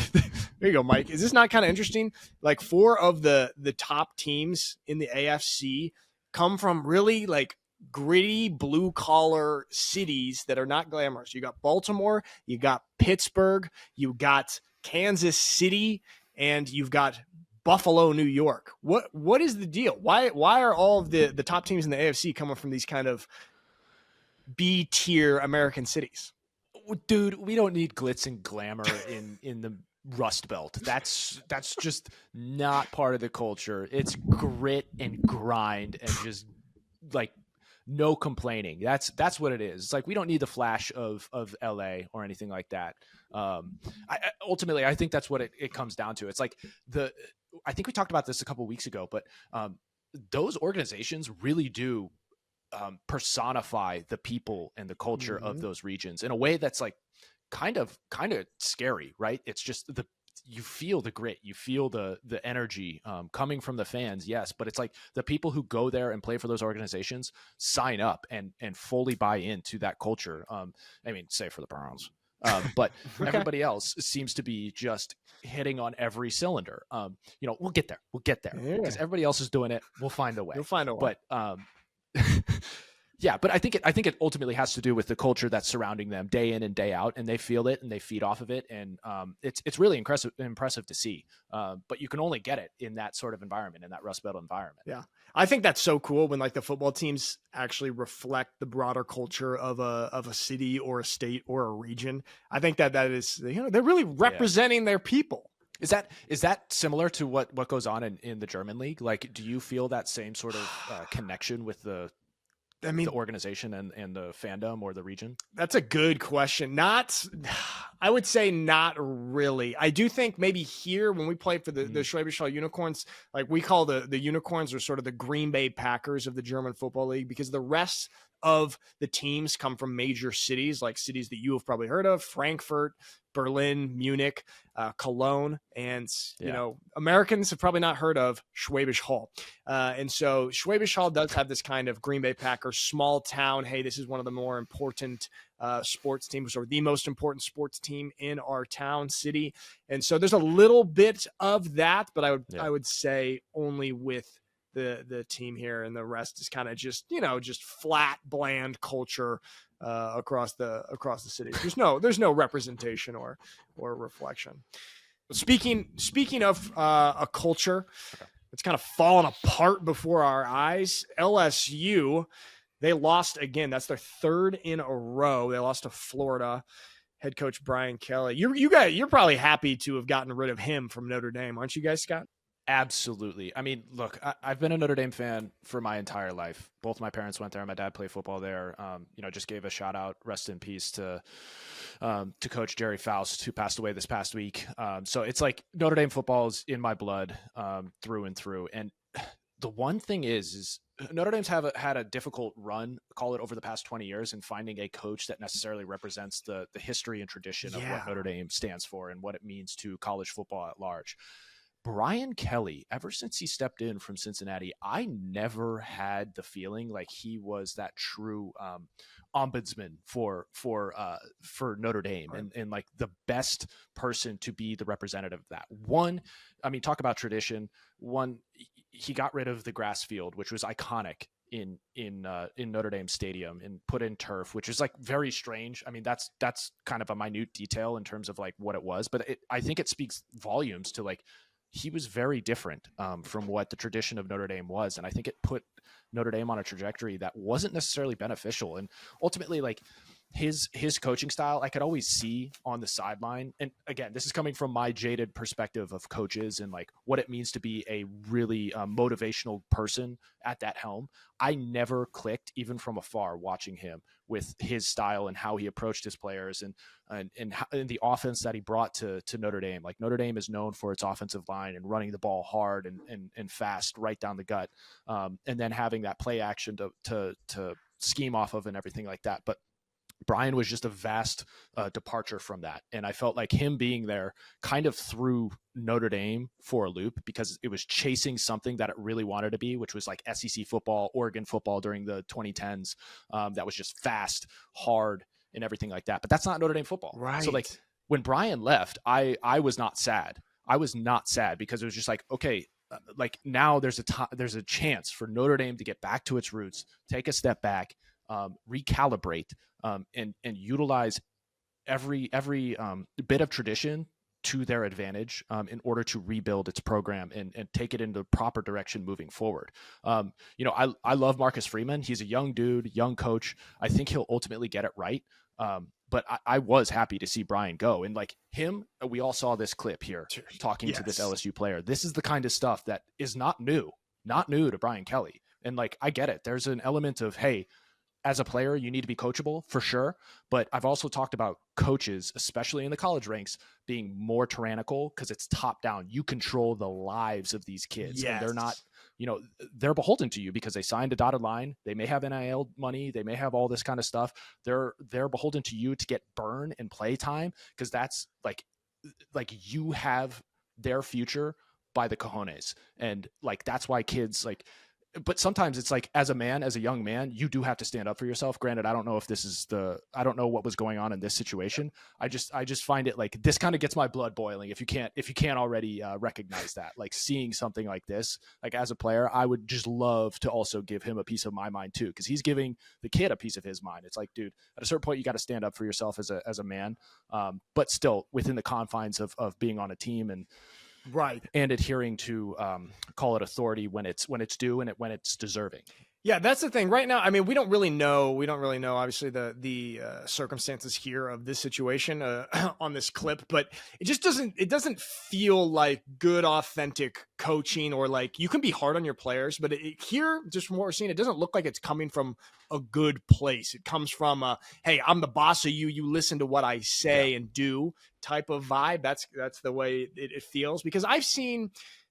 you go, Mike. Is this not kind of interesting? Like 4 of the top teams in the AFC come from really like gritty blue collar cities that are not glamorous. You got Baltimore, you got Pittsburgh, you got Kansas City, and you've got Buffalo, New York. What is the deal? Why are all of the top teams in the AFC coming from these kind of B tier American cities? Dude, we don't need glitz and glamour in the Rust Belt. That's just not part of the culture. It's grit and grind and just like no complaining. That's what it is. It's like we don't need the flash of LA or anything like that. Ultimately, I think that's what it comes down to. It's like I think we talked about this a couple of weeks ago, but those organizations really do personify the people and the culture of those regions in a way that's like kind of scary, right? It's just you feel the grit, you feel the energy coming from the fans, yes, but it's like the people who go there and play for those organizations sign up and fully buy into that culture. I mean, say for the Browns. But everybody else seems to be just hitting on every cylinder. We'll get there because everybody else is doing it. We'll find a way. You'll find a way. But yeah, but I think it ultimately has to do with the culture that's surrounding them day in and day out, and they feel it and they feed off of it, and it's really impressive to see. But you can only get it in that sort of environment, in that Rust Belt environment. Yeah, I think that's so cool when like the football teams actually reflect the broader culture of a city or a state or a region. I think that is, they're really representing their people. Is that similar to what goes on in the German league? Like, do you feel that same sort of connection with the organization and the fandom or the region? That's a good question. I would say not really. I do think maybe here when we play for the Schwäbisch Hall Unicorns, like we call the Unicorns are sort of the Green Bay Packers of the German Football League, because the rest of the teams come from major cities, like cities that you have probably heard of: Frankfurt, Berlin, Munich, Cologne, and Americans have probably not heard of Schwäbisch Hall. And so Schwäbisch Hall does have this kind of Green Bay Packers small town. Hey, this is one of the more important sports teams, or the most important sports team in our town city. And so there's a little bit of that, but I would say only with the team here, and the rest is kind of just flat, bland culture across the city. There's no representation or reflection. Speaking of a culture that's kind of fallen apart before our eyes, LSU, they lost again. That's their 3rd in a row. They lost to Florida. Head coach Brian Kelly. You're probably happy to have gotten rid of him from Notre Dame, aren't you guys, Scott? Absolutely. I mean, look, I've been a Notre Dame fan for my entire life. Both my parents went there. My dad played football there. Just gave a shout out, rest in peace to Coach Jerry Faust, who passed away this past week. So it's like Notre Dame football is in my blood through and through. And the one thing is Notre Dame's had a difficult run, call it over the past 20 years, in finding a coach that necessarily represents the history and tradition of what Notre Dame stands for and what it means to college football at large. Brian Kelly, ever since he stepped in from Cincinnati, I never had the feeling like he was that true ombudsman for Notre Dame, right, and like the best person to be the representative of that. One, I mean, talk about tradition. One, he got rid of the grass field, which was iconic in Notre Dame Stadium, and put in turf, which is like very strange. I mean, that's kind of a minute detail in terms of like what it was, but I think it speaks volumes to like, he was very different from what the tradition of Notre Dame was. And I think it put Notre Dame on a trajectory that wasn't necessarily beneficial. And ultimately, like his coaching style, I could always see on the sideline. And again, this is coming from my jaded perspective of coaches and like what it means to be a really motivational person at that helm. I never clicked, even from afar, watching him with his style and how he approached his players and the offense that he brought to Notre Dame. Like Notre Dame is known for its offensive line and running the ball hard and fast right down the gut, and then having that play action to scheme off of and everything like that. But Brian was just a vast departure from that. And I felt like him being there kind of threw Notre Dame for a loop, because it was chasing something that it really wanted to be, which was like SEC football, Oregon football during the 2010s. That was just fast, hard, and everything like that. But that's not Notre Dame football. Right. So like when Brian left, I was not sad. I was not sad, because it was just like, okay, like now there's a chance for Notre Dame to get back to its roots, take a step back, recalibrate, and utilize every bit of tradition to their advantage in order to rebuild its program and take it in the proper direction moving forward. I love Marcus Freeman. He's a young dude, young coach. I think he'll ultimately get it right. But I was happy to see Brian go. And like him, we all saw this clip here talking to this LSU player. This is the kind of stuff that is not new to Brian Kelly. And like, I get it. There's an element of, hey, as a player, you need to be coachable for sure. But I've also talked about coaches, especially in the college ranks, being more tyrannical because it's top down. You control the lives of these kids. Yes. And they're not, they're beholden to you because they signed a dotted line. They may have NIL money. They may have all this kind of stuff. They're beholden to you to get burn and play time, because that's like you have their future by the cojones. And like, that's why kids like, but sometimes it's like, as a young man, you do have to stand up for yourself. Granted, I don't know if I don't know what was going on in this situation. I just find it like, this kind of gets my blood boiling. If you can't already recognize that, like seeing something like this, like as a player, I would just love to also give him a piece of my mind too. 'Cause he's giving the kid a piece of his mind. It's like, dude, at a certain point, you got to stand up for yourself as a man. But still within the confines of being on a team and, right, and adhering to call it authority when it's due and when it's deserving. Yeah, that's the thing. Right now, I mean, we don't really know. Obviously, the circumstances here of this situation on this clip, but it just doesn't feel like good, authentic coaching, or like you can be hard on your players, but here, just from what we're seeing, it doesn't look like it's coming from a good place. It comes from hey, I'm the boss of you. You listen to what I say and do type of vibe. That's the way it feels, because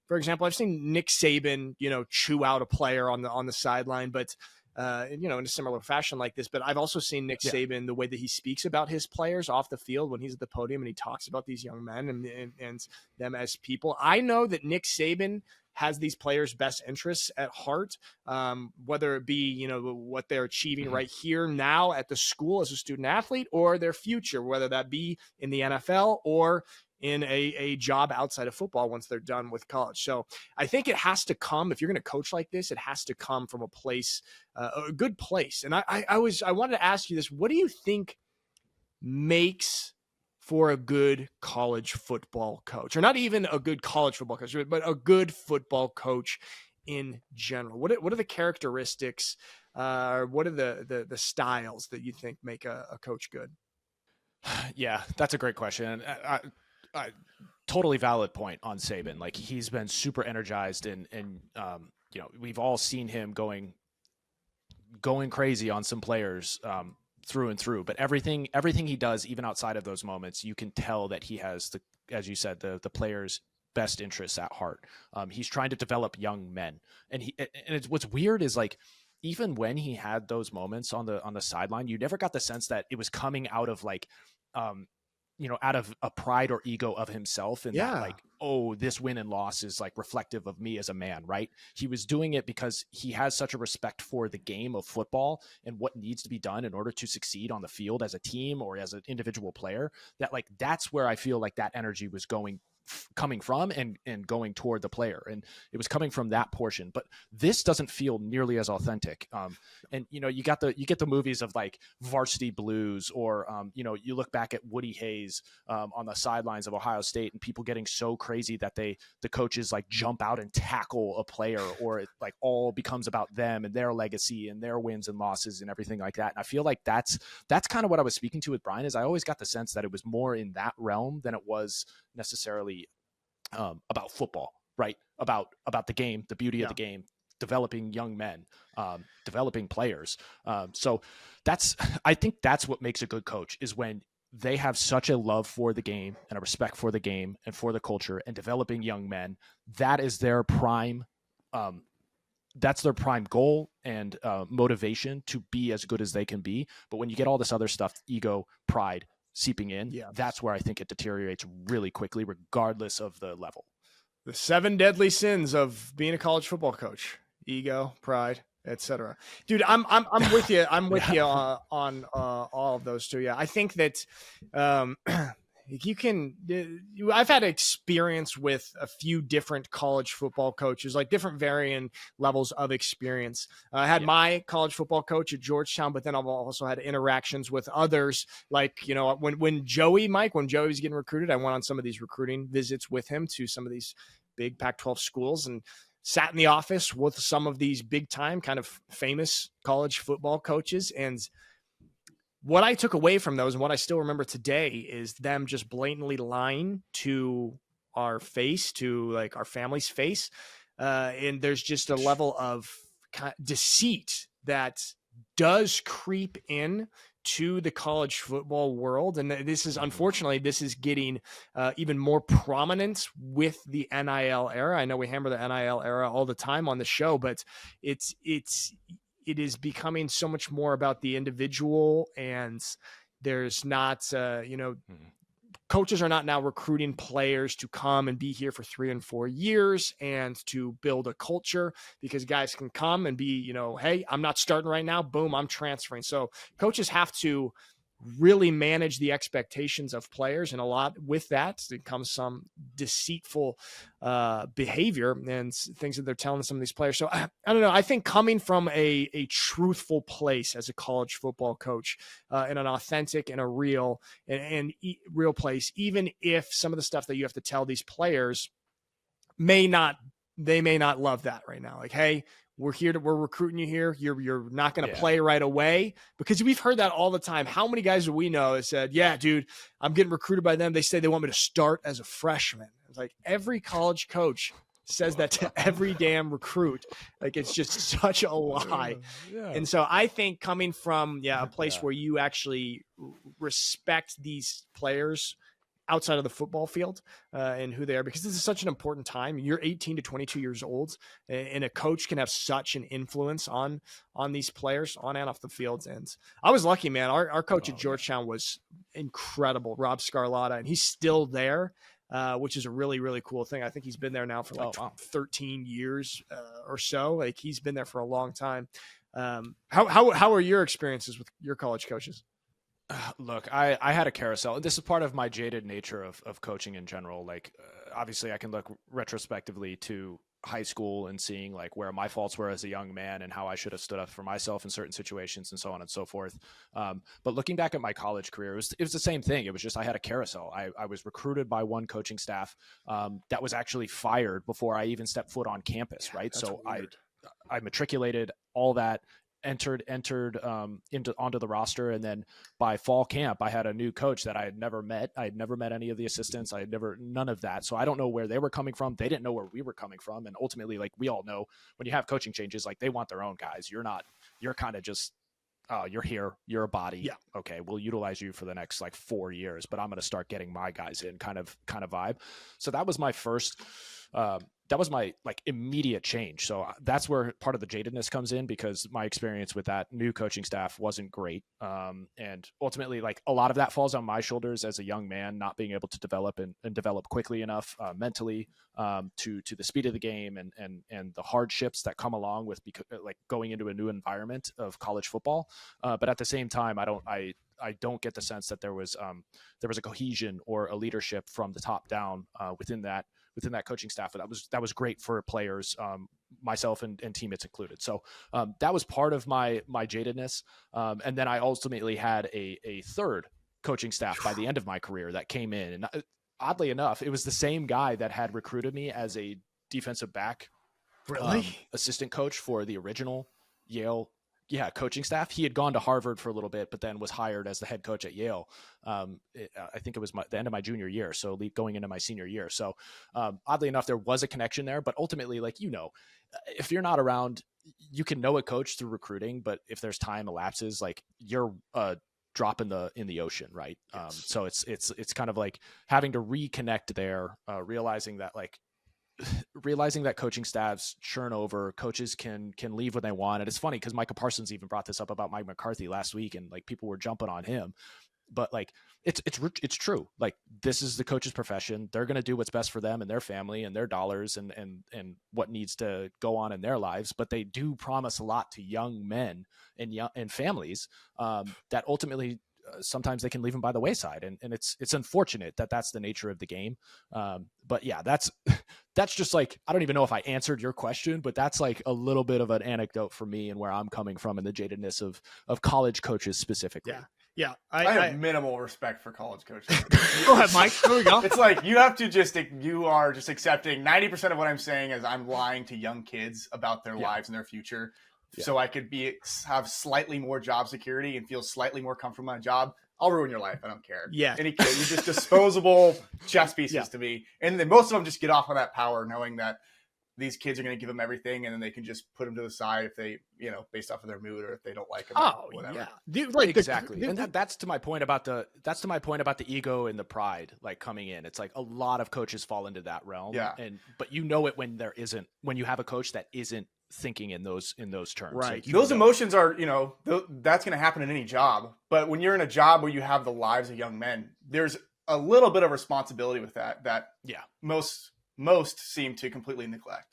for example, I've seen Nick Saban, chew out a player on the sideline, but in a similar fashion like this. But I've also seen Nick Saban, the way that he speaks about his players off the field when he's at the podium and he talks about these young men and them as people. I know that Nick Saban has these players' best interests at heart, whether it be, what they're achieving right here now at the school as a student athlete, or their future, whether that be in the NFL or in a job outside of football once they're done with college. So I think it has to come, if you're going to coach like this, it has to come from a place, a good place. And I wanted to ask you this. What do you think makes for a good college football coach, or not even a good college football coach, but a good football coach in general? What are the characteristics, what are the styles that you think make a coach good? Yeah, that's a great question. totally valid point on Saban. Like, he's been super energized, and we've all seen him going crazy on some players through and through. But everything he does, even outside of those moments, you can tell that he has as you said, the players' best interests at heart. He's trying to develop young men, and what's weird is, like, even when he had those moments on the sideline, you never got the sense that it was coming out of like, out of a pride or ego of himself, and that, like, oh, this win and loss is like reflective of me as a man, right? He was doing it because he has such a respect for the game of football and what needs to be done in order to succeed on the field as a team or as an individual player, that, like, that's where I feel like that energy was coming from and going toward the player, and it was coming from that portion. But this doesn't feel nearly as authentic. And you get the movies of like Varsity Blues, or you look back at Woody Hayes on the sidelines of Ohio State, and people getting so crazy that the coaches like jump out and tackle a player, or it like all becomes about them and their legacy and their wins and losses and everything like that. And I feel like that's kind of what I was speaking to with Brian, is I always got the sense that it was more in that realm than it was necessarily about football, right? About the game, the beauty of the game, developing young men, developing players. So I think that's what makes a good coach, is when they have such a love for the game and a respect for the game and for the culture and developing young men. That is their prime. That's their prime goal and motivation to be as good as they can be. But when you get all this other stuff, ego, pride, seeping in, that's where I think it deteriorates really quickly, regardless of the level. The 7 deadly sins of being a college football coach: ego, pride, etc. Dude, I'm with you. I'm with you on all of those too. Yeah, I think that you can. I've had experience with a few different college football coaches, like different varying levels of experience. I had my college football coach at Georgetown, but then I've also had interactions with others. Like, when Joey was getting recruited, I went on some of these recruiting visits with him to some of these big Pac-12 schools, and sat in the office with some of these big time kind of famous college football coaches. And what I took away from those, and what I still remember today, is them just blatantly lying to our face, to like our family's face. And there's just a level of deceit that does creep in to the college football world. And this is, unfortunately, this is getting even more prominent with the NIL era. I know we hammer the NIL era all the time on the show, but it is becoming so much more about the individual, and there's not, coaches are not now recruiting players to come and be here for 3 and 4 years and to build a culture, because guys can come and be, hey, I'm not starting right now. Boom, I'm transferring. So coaches have to really manage the expectations of players, and a lot with that comes some deceitful behavior and things that they're telling some of these players. So I don't know. I think coming from a truthful place as a college football coach, in an authentic and a real real place, even if some of the stuff that you have to tell these players may not love that right now. Like, hey, we're recruiting you here. You're not going to play right away, because we've heard that all the time. How many guys do we know that said, yeah, dude, I'm getting recruited by them. They say they want me to start as a freshman. It's like every college coach says that to every damn recruit. Like, it's just such a lie. And so I think coming from a place where you actually respect these players outside of the football field and who they are, because this is such an important time. You're 18 to 22 years old, and a coach can have such an influence on these players on and off the field. And I was lucky, man. Our coach at Georgetown was incredible, Rob Scarlatta, and he's still there, which is a really, really cool thing. I think he's been there now for 13 years or so. Like, he's been there for a long time. How are your experiences with your college coaches? Look, I had a carousel. This is part of my jaded nature of coaching in general. Like, obviously I can look retrospectively to high school and seeing like where my faults were as a young man and how I should have stood up for myself in certain situations and so on and so forth. But looking back at my college career, it was the same thing. It was just, I had a carousel. I was recruited by one coaching staff that was actually fired before I even stepped foot on campus. Right. So weird. I matriculated all that. entered onto the roster, and then by fall camp I had a new coach that I had never met. I had never met any of the assistants. None of that. So I don't know where they were coming from. They didn't know where we were coming from. And ultimately, like we all know, when you have coaching changes, like they want their own guys. You're kind of just, oh, you're here, you're a body. Yeah. Okay, we'll utilize you for the next like 4 years, but I'm going to start getting my guys in kind of vibe. So that was my first, that was my like immediate change. So that's where part of the jadedness comes in, because my experience with that new coaching staff wasn't great. And ultimately, like a lot of that falls on my shoulders as a young man, not being able to develop and develop quickly enough mentally to the speed of the game and the hardships that come along with like going into a new environment of college football. But at the same time, I don't get the sense that there was a cohesion or a leadership from the top down within that coaching staff. But that was great for players, myself and teammates included. So that was part of my jadedness. And then I ultimately had a third coaching staff by the end of my career that came in. And oddly enough, it was the same guy that had recruited me as a defensive back assistant coach for the original Yale coaching staff. He had gone to Harvard for a little bit, but then was hired as the head coach at Yale. I think it was the end of my junior year, so going into my senior year. So oddly enough, there was a connection there, but ultimately, like, if you're not around, you can know a coach through recruiting, but if there's time elapses, like you're a drop in the ocean, right? Yes. So it's kind of like having to reconnect there, realizing that coaching staffs churn over, coaches can leave when they want. And it's funny because Micah Parsons even brought this up about Mike McCarthy last week, and like people were jumping on him, but like it's true. Like this is the coach's profession. They're going to do what's best for them and their family and their dollars and what needs to go on in their lives. But they do promise a lot to young men and families that ultimately sometimes they can leave them by the wayside. And it's unfortunate that that's the nature of the game. But yeah, that's just like, I don't even know if I answered your question, but that's like a little bit of an anecdote for me and where I'm coming from in the jadedness of college coaches specifically. Yeah. I have minimal respect for college coaches. Go ahead, Mike. Here we go. It's like you are just accepting 90% of what I'm saying is I'm lying to young kids about their lives and their future. Yeah. So I could have slightly more job security and feel slightly more comfortable in my job. I'll ruin your life. I don't care. Yeah. Any kid, you're just disposable chess pieces to me. And then most of them just get off of that power, knowing that these kids are going to give them everything, and then they can just put them to the side if they, based off of their mood, or if they don't like them. Oh, whatever. Yeah. Exactly. And that's to my point about the ego and the pride, like coming in. It's like a lot of coaches fall into that realm. Yeah. But it when you have a coach that isn't thinking in those terms. Right. Like, those emotions are, that's going to happen in any job. But when you're in a job where you have the lives of young men, there's a little bit of responsibility with that most seem to completely neglect.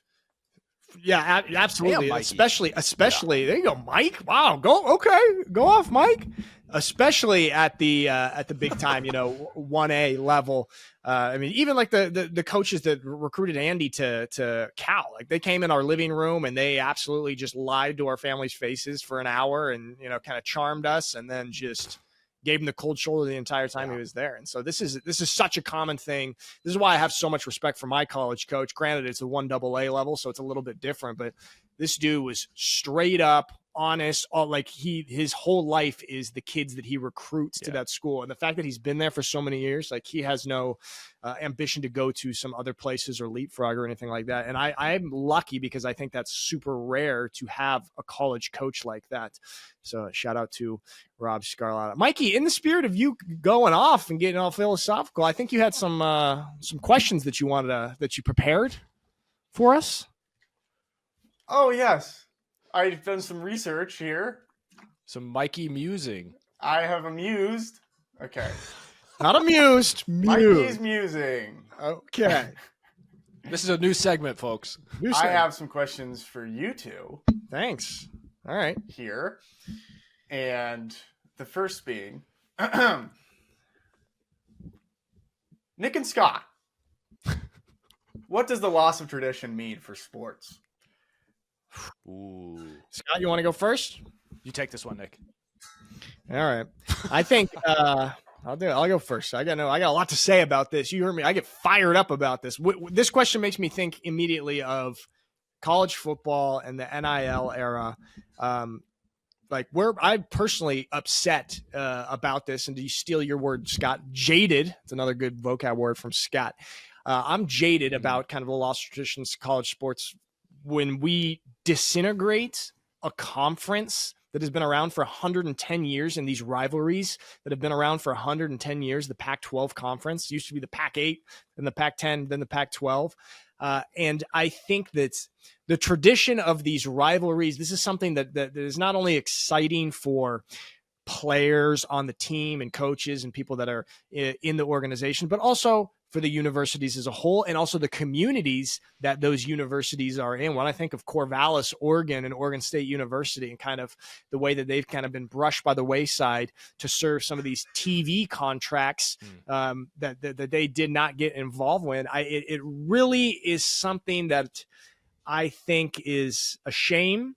Yeah, absolutely. Damn, especially there you go, Mike. Wow. Go off, Mike. Especially at the big time, 1A level. I mean, even like the coaches that recruited Andy to Cal, like they came in our living room and they absolutely just lied to our family's faces for an hour and, kind of charmed us and then just gave him the cold shoulder the entire time he was there. And so this is such a common thing. This is why I have so much respect for my college coach. Granted, it's a 1AA level, so it's a little bit different, but this dude was straight up honest. His whole life is the kids that he recruits to that school. And the fact that he's been there for so many years, like he has no ambition to go to some other places or leapfrog or anything like that. And I'm lucky because I think that's super rare to have a college coach like that. So shout out to Rob Scarlatta. Mikey, in the spirit of you going off and getting all philosophical, I think you had some questions that you that you prepared for us. Oh, yes. I've done some research here. Some Mikey musing. I have amused. Okay. Not amused. Mikey's musing. Okay. This is a new segment, folks. I have some questions for you two. Thanks. All right. Here. And the first being Nick and Scott. What does the loss of tradition mean for sports? Ooh. Scott, you want to go first? You take this one, Nick. All right. I think I'll go first. I got a lot to say about this. You heard me. I get fired up about this. This question makes me think immediately of college football and the NIL era. I'm personally upset about this. And to steal your word, Scott, jaded. It's another good vocab word from Scott. I'm jaded about kind of the lost traditions of college sports when we disintegrate a conference that has been around for 110 years, and these rivalries that have been around for 110 years. The Pac-12 conference used to be the Pac-8, then the Pac-10, then the Pac-12. And I think that the tradition of these rivalries, this is something that is not only exciting for players on the team and coaches and people that are in the organization, but also for the universities as a whole, and also the communities that those universities are in. When I think of Corvallis, Oregon, and Oregon State University, and kind of the way that they've kind of been brushed by the wayside to serve some of these TV contracts that they did not get involved with, it really is something that I think is a shame.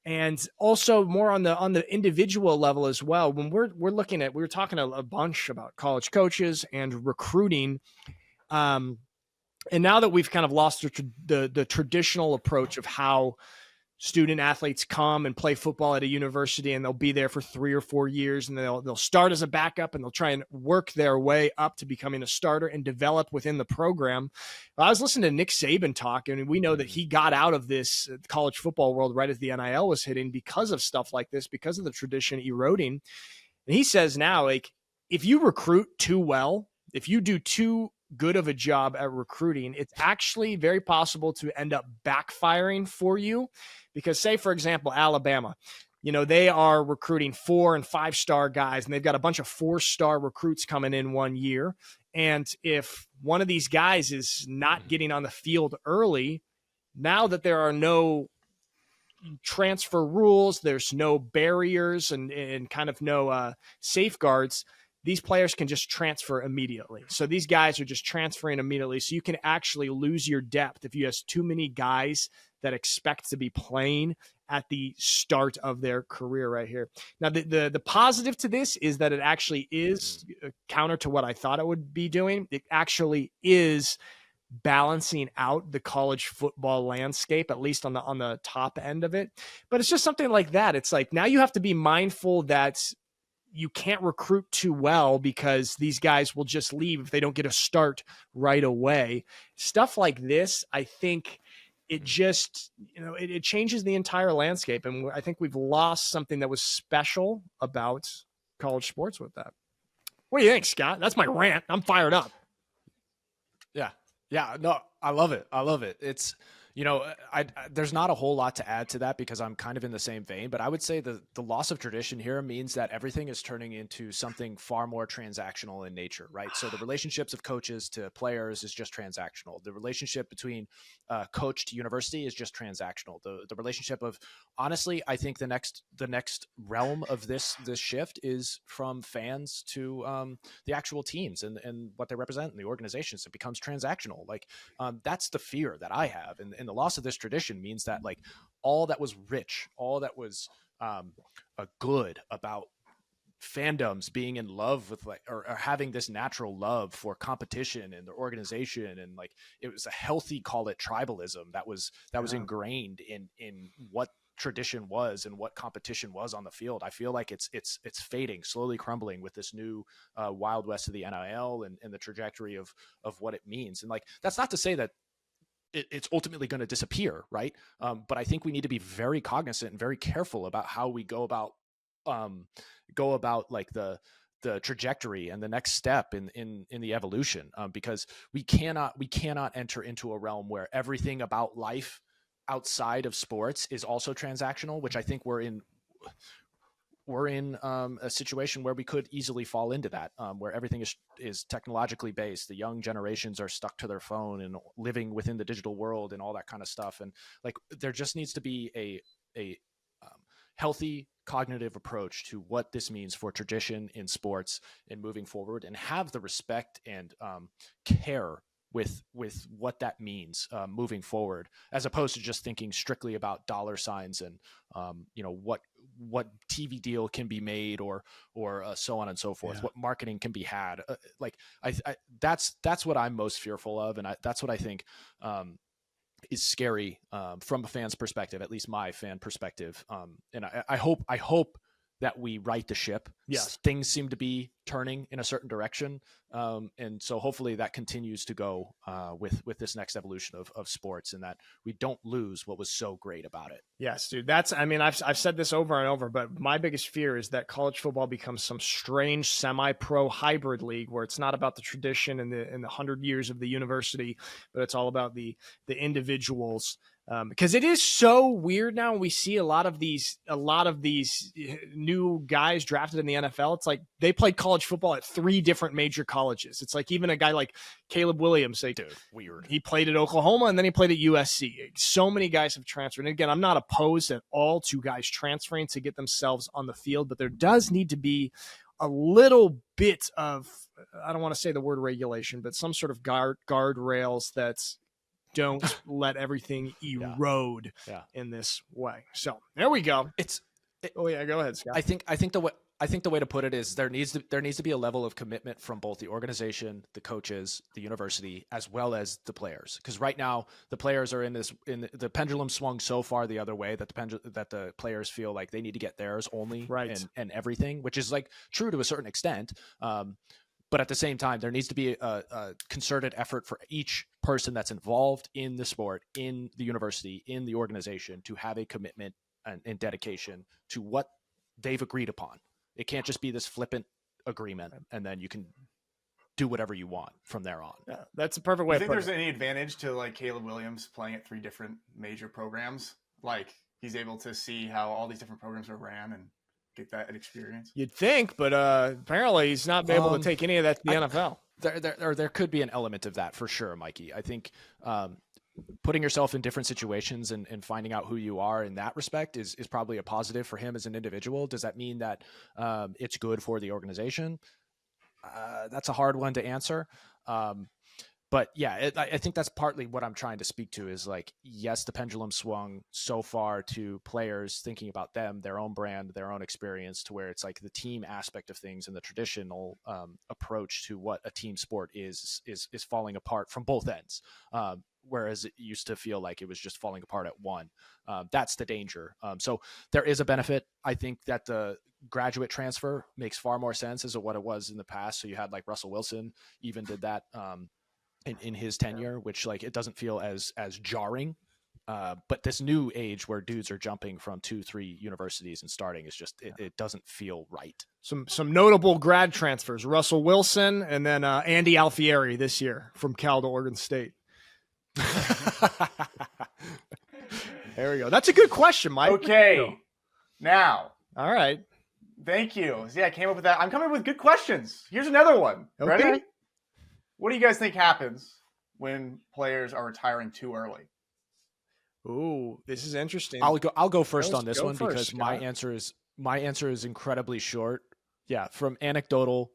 And also more on the individual level as well. When we're looking at, we were talking a bunch about college coaches and recruiting, and now that we've kind of lost the traditional approach of how student athletes come and play football at a university, and they'll be there for 3 or 4 years, and they'll start as a backup, and they'll try and work their way up to becoming a starter and develop within the program. I was listening to Nick Saban talk, and we know that he got out of this college football world right as the NIL was hitting because of stuff like this, because of the tradition eroding. And he says now, like, if you recruit too well, if you do too good of a job at recruiting, it's actually very possible to end up backfiring for you. Because say, for example, Alabama, they are recruiting 4- and 5-star guys, and they've got a bunch of 4-star recruits coming in one year. And if one of these guys is not getting on the field early, now that there are no transfer rules, there's no barriers and kind of no safeguards, these players can just transfer immediately. So these guys are just transferring immediately. So you can actually lose your depth if you have too many guys that expect to be playing at the start of their career right here. Now, the positive to this is that it actually is counter to what I thought it would be doing. It actually is balancing out the college football landscape, at least on the top end of it. But it's just something like that. It's like, now you have to be mindful that you can't recruit too well because these guys will just leave if they don't get a start right away. Stuff like this, I think it just, it changes the entire landscape. And I think we've lost something that was special about college sports with that. What do you think, Scott? That's my rant. I'm fired up. Yeah, no, I love it. It's, there's not a whole lot to add to that because I'm kind of in the same vein, but I would say the loss of tradition here means that everything is turning into something far more transactional in nature, right? So the relationships of coaches to players is just transactional. The relationship between coach to university is just transactional. The relationship of, honestly, I think the next realm of this shift is from fans to the actual teams and what they represent in the organizations. It becomes transactional. Like that's the fear that I have. And the loss of this tradition means that like all that was rich, all that was good about fandoms being in love with like or having this natural love for competition and their organization, and like it was a healthy, call it tribalism, that was ingrained in what tradition was and what competition was on the field. I feel like it's fading, slowly crumbling with this new Wild West of the NIL and the trajectory of what it means. And like that's not to say that it's ultimately going to disappear, right? But I think we need to be very cognizant and very careful about how we go about like the trajectory and the next step in the evolution, because we cannot enter into a realm where everything about life outside of sports is also transactional, which I think we're in a situation where we could easily fall into that, where everything is technologically based. The young generations are stuck to their phone and living within the digital world and all that kind of stuff. And like, there just needs to be a healthy cognitive approach to what this means for tradition in sports and moving forward, and have the respect and care with what that means moving forward, as opposed to just thinking strictly about dollar signs and what TV deal can be made or so on and so forth, what marketing can be had. Like I that's what I'm most fearful of, and that's what I think is scary from a fan's perspective, at least my fan perspective. And I hope that we right the ship. Yes. Things seem to be turning in a certain direction. And so hopefully that continues to go with this next evolution of sports, and that we don't lose what was so great about it. Yes, dude. I've said this over and over, but my biggest fear is that college football becomes some strange semi-pro hybrid league where it's not about the tradition and the 100 years of the university, but it's all about the individuals. Because it is so weird now. We see a lot of these new guys drafted in the NFL. It's like they played college football at 3 different major colleges. It's like even a guy like Caleb Williams, dude, weird. He played at Oklahoma and then he played at USC. So many guys have transferred. And again, I'm not opposed at all to guys transferring to get themselves on the field, but there does need to be a little bit of, I don't want to say the word regulation, but some sort of guardrails that's don't let everything erode in this way. So there we go. Oh yeah, go ahead, Scott. I think the way to put it is there needs to be a level of commitment from both the organization, the coaches, the university, as well as the players. Because right now the players are in the pendulum swung so far the other way that the players feel like they need to get theirs only, right, and everything, which is like true to a certain extent. But at the same time, there needs to be a concerted effort for each person that's involved in the sport, in the university, in the organization, to have a commitment and dedication to what they've agreed upon. It can't just be this flippant agreement, and then you can do whatever you want from there on. Yeah, that's a perfect way. Do you think there's any advantage to like Caleb Williams playing at 3 different major programs? Like he's able to see how all these different programs are ran and get that experience? You'd think, but apparently he's not able to take any of that to the NFL. There could be an element of that for sure, Mikey. I think putting yourself in different situations and finding out who you are in that respect is probably a positive for him as an individual. Does that mean that it's good for the organization? That's a hard one to answer. But yeah, I think that's partly what I'm trying to speak to is like, yes, the pendulum swung so far to players thinking about them, their own brand, their own experience, to where it's like the team aspect of things and the traditional approach to what a team sport is falling apart from both ends. Whereas it used to feel like it was just falling apart at one. That's the danger. So there is a benefit. I think that the graduate transfer makes far more sense as what it was in the past. So you had like Russell Wilson even did that in his tenure, which like it doesn't feel as jarring. But this new age where dudes are jumping from 2-3 universities and starting is just it doesn't feel right. Some notable grad transfers: Russell Wilson and then Andy Alfieri this year from Cal to Oregon State. There we go. That's a good question, Mike. Okay. Now. All right. Thank you. See, I came up with that. I'm coming up with good questions. Here's another one. Okay. Ready? What do you guys think happens when players are retiring too early? Ooh, this is interesting. I'll go first on this one first, because Scott. my answer is incredibly short. Yeah, from anecdotal,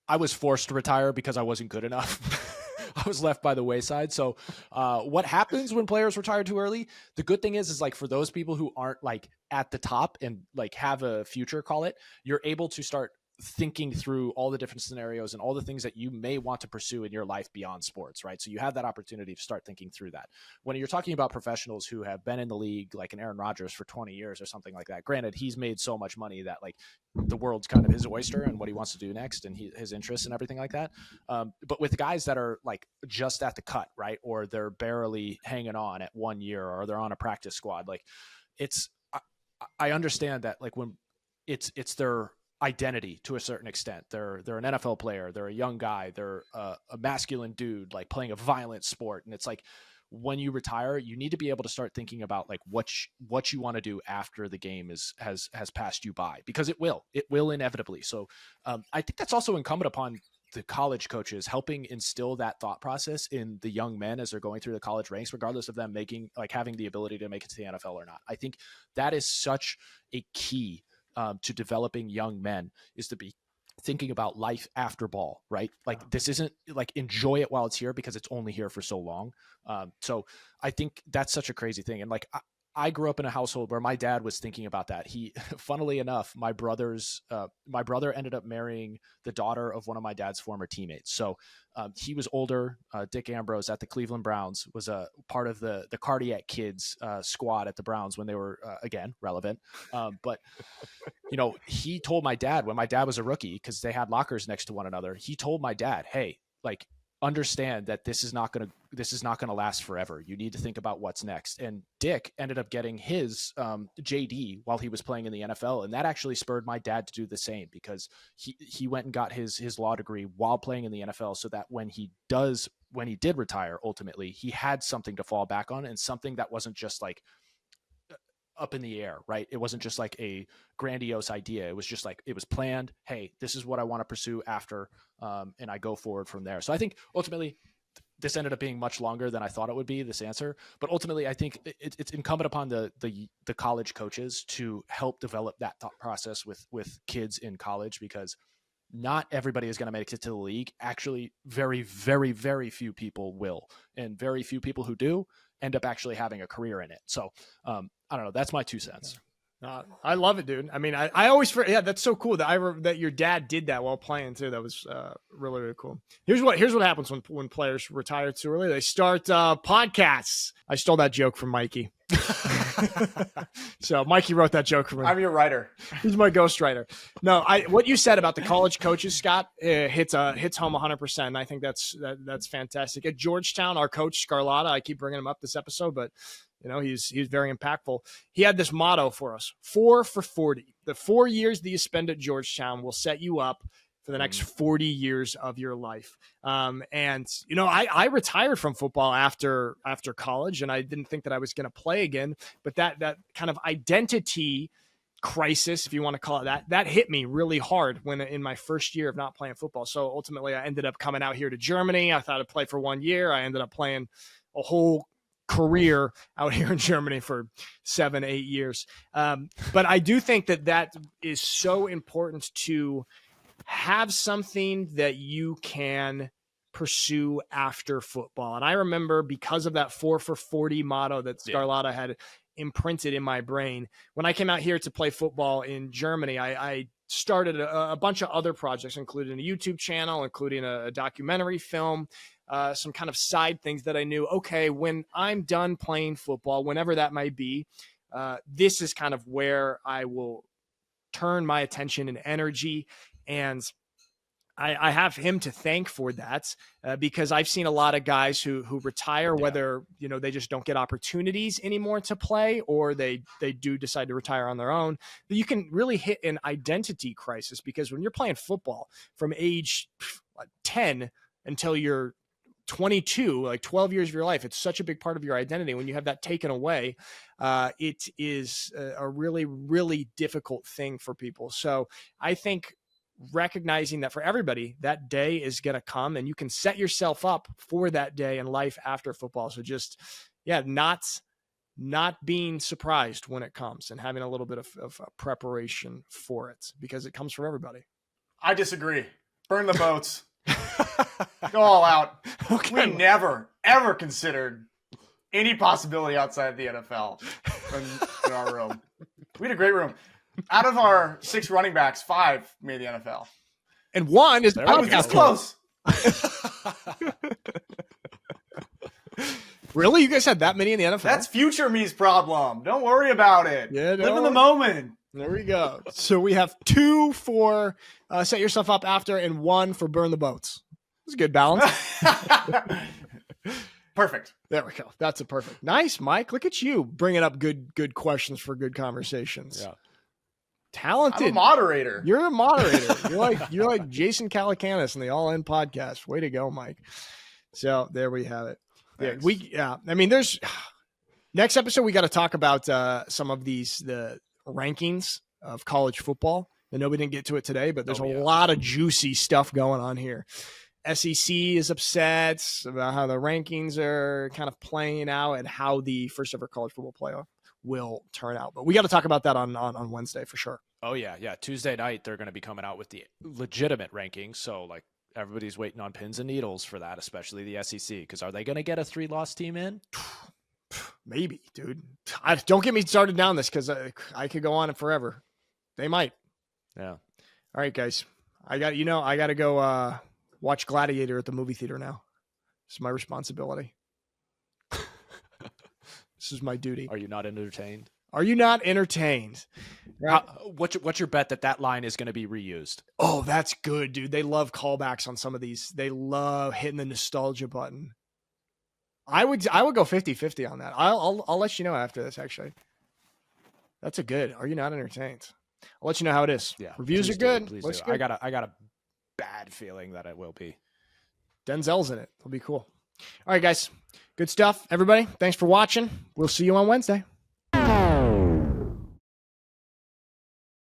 I was forced to retire because I wasn't good enough. I was left by the wayside. So what happens when players retire too early? The good thing is like for those people who aren't like at the top and like have a future, call it, you're able to start thinking through all the different scenarios and all the things that you may want to pursue in your life beyond sports, right? So you have that opportunity to start thinking through that. When you're talking about professionals who have been in the league, like an Aaron Rodgers for 20 years or something like that, granted, he's made so much money that like the world's kind of his oyster and what he wants to do next and his interests and everything like that. But with guys that are like just at the cut, right? Or they're barely hanging on at 1 year or they're on a practice squad, like I understand that like when it's their identity to a certain extent. They're an NFL player. They're a young guy. They're a masculine dude, like playing a violent sport. And it's like, when you retire, you need to be able to start thinking about like what you want to do after the game has passed you by, because it will inevitably. So I think that's also incumbent upon the college coaches helping instill that thought process in the young men as they're going through the college ranks, regardless of them having the ability to make it to the NFL or not. I think that is such a key to developing young men, is to be thinking about life after ball, right? Like this isn't like enjoy it while it's here because it's only here for so long. So I think that's such a crazy thing. And like, I grew up in a household where my dad was thinking about that. He, funnily enough, my brother ended up marrying the daughter of one of my dad's former teammates. So he was older. Dick Ambrose at the Cleveland Browns was a part of the cardiac kids squad at the Browns when they were again relevant. But he told my dad when my dad was a rookie, because they had lockers next to one another. He told my dad, "Hey, like, understand that this is not going to last forever. You need to think about what's next." And Dick ended up getting his JD while he was playing in the NFL. And that actually spurred my dad to do the same, because he went and got his law degree while playing in the NFL, so that when he did retire, ultimately, he had something to fall back on, and something that wasn't just like up in the air, right? It wasn't just like a grandiose idea. It was just like, it was planned. Hey, this is what I want to pursue after. And I go forward from there. So I think ultimately this ended up being much longer than I thought it would be, this answer. But ultimately, I think it's incumbent upon the college coaches to help develop that thought process with kids in college, because not everybody is going to make it to the league. Actually, very, very, very few people will. And very few people who do end up actually having a career in it. So I don't know. That's my 2 cents. I love it, dude. I mean, I always forget. That's so cool that your dad did that while playing too. That was really, really cool. Here's what happens when players retire too early. They start podcasts. I stole that joke from Mikey. So Mikey wrote that joke for me. I'm your writer. He's my ghostwriter. No, what you said about the college coaches, Scott, hits home 100%. And I think that's fantastic. At Georgetown, our coach Scarlatta, I keep bringing him up this episode, but he's very impactful. He had this motto for us: 4 for 40. The 4 years that you spend at Georgetown will set you up for the next 40 years of your life. I retired from football after college, and I didn't think that I was going to play again. But that kind of identity crisis, if you want to call it that hit me really hard when in my first year of not playing football. So ultimately, I ended up coming out here to Germany. I thought I'd play for 1 year. I ended up playing a whole career out here in Germany for 7-8 years. But I do think that is so important to have something that you can pursue after football. And I remember, because of that 4 for 40 motto that Scarlatta had imprinted in my brain, when I came out here to play football in Germany, I started a bunch of other projects, including a YouTube channel, including a documentary film, some kind of side things that I knew, okay, when I'm done playing football, whenever that might be, this is kind of where I will turn my attention and energy. And I have him to thank for that, because I've seen a lot of guys who retire, whether, they just don't get opportunities anymore to play, or they do decide to retire on their own. But you can really hit an identity crisis, because when you're playing football from age 10 until you're 22, like 12 years of your life, it's such a big part of your identity. When you have that taken away, it is a really, really difficult thing for people. So I think recognizing that for everybody, that day is going to come, and you can set yourself up for that day in life after football. So just, not being surprised when it comes, and having a little bit of preparation for it, because it comes from everybody. I disagree. Burn the boats. Go all out. Okay. We never, ever considered any possibility outside the NFL in our room. We had a great room. Out of our 6 running backs, 5 made the NFL. And 1 is I was this close. Really? You guys had that many in the NFL? That's future me's problem. Don't worry about it. Yeah, live in the moment. There we go. So we have 2 for set yourself up after, and 1 for burn the boats. It's a good balance. Perfect. There we go. That's a perfect. Nice, Mike. Look at you bringing up good questions for good conversations. Yeah. Talented. I'm a moderator. You're a moderator. You're like Jason Calacanis in the All In podcast. Way to go, Mike. So there we have it. Yeah, I mean, there's next episode we got to talk about some of the rankings of college football. I know we didn't get to it today, but there's a lot of juicy stuff going on here. SEC is upset about how the rankings are kind of playing out and how the first ever college football playoff will turn out. But we got to talk about that on Wednesday for sure. Oh yeah. Tuesday night, they're going to be coming out with the legitimate rankings. So like everybody's waiting on pins and needles for that, especially the SEC. Because are they going to get a 3-loss team in? Maybe, dude. Don't get me started down this because I could go on it forever. They might. Yeah. All right, guys. I got to go watch Gladiator at the movie theater now. It's my responsibility. This is my duty. Are you not entertained? Are you not entertained? Right? What's your bet that line is going to be reused? Oh, that's good, dude. They love callbacks on some of these. They love hitting the nostalgia button. I would go 50-50 on that. I'll let you know after this, actually. That's a good. Are you not entertained? I'll let you know how it is. Yeah. Reviews are good. Please Looks do. good. I got a bad feeling that it will be. Denzel's in it. It'll be cool. All right, guys. Good stuff. Everybody, thanks for watching. We'll see you on Wednesday.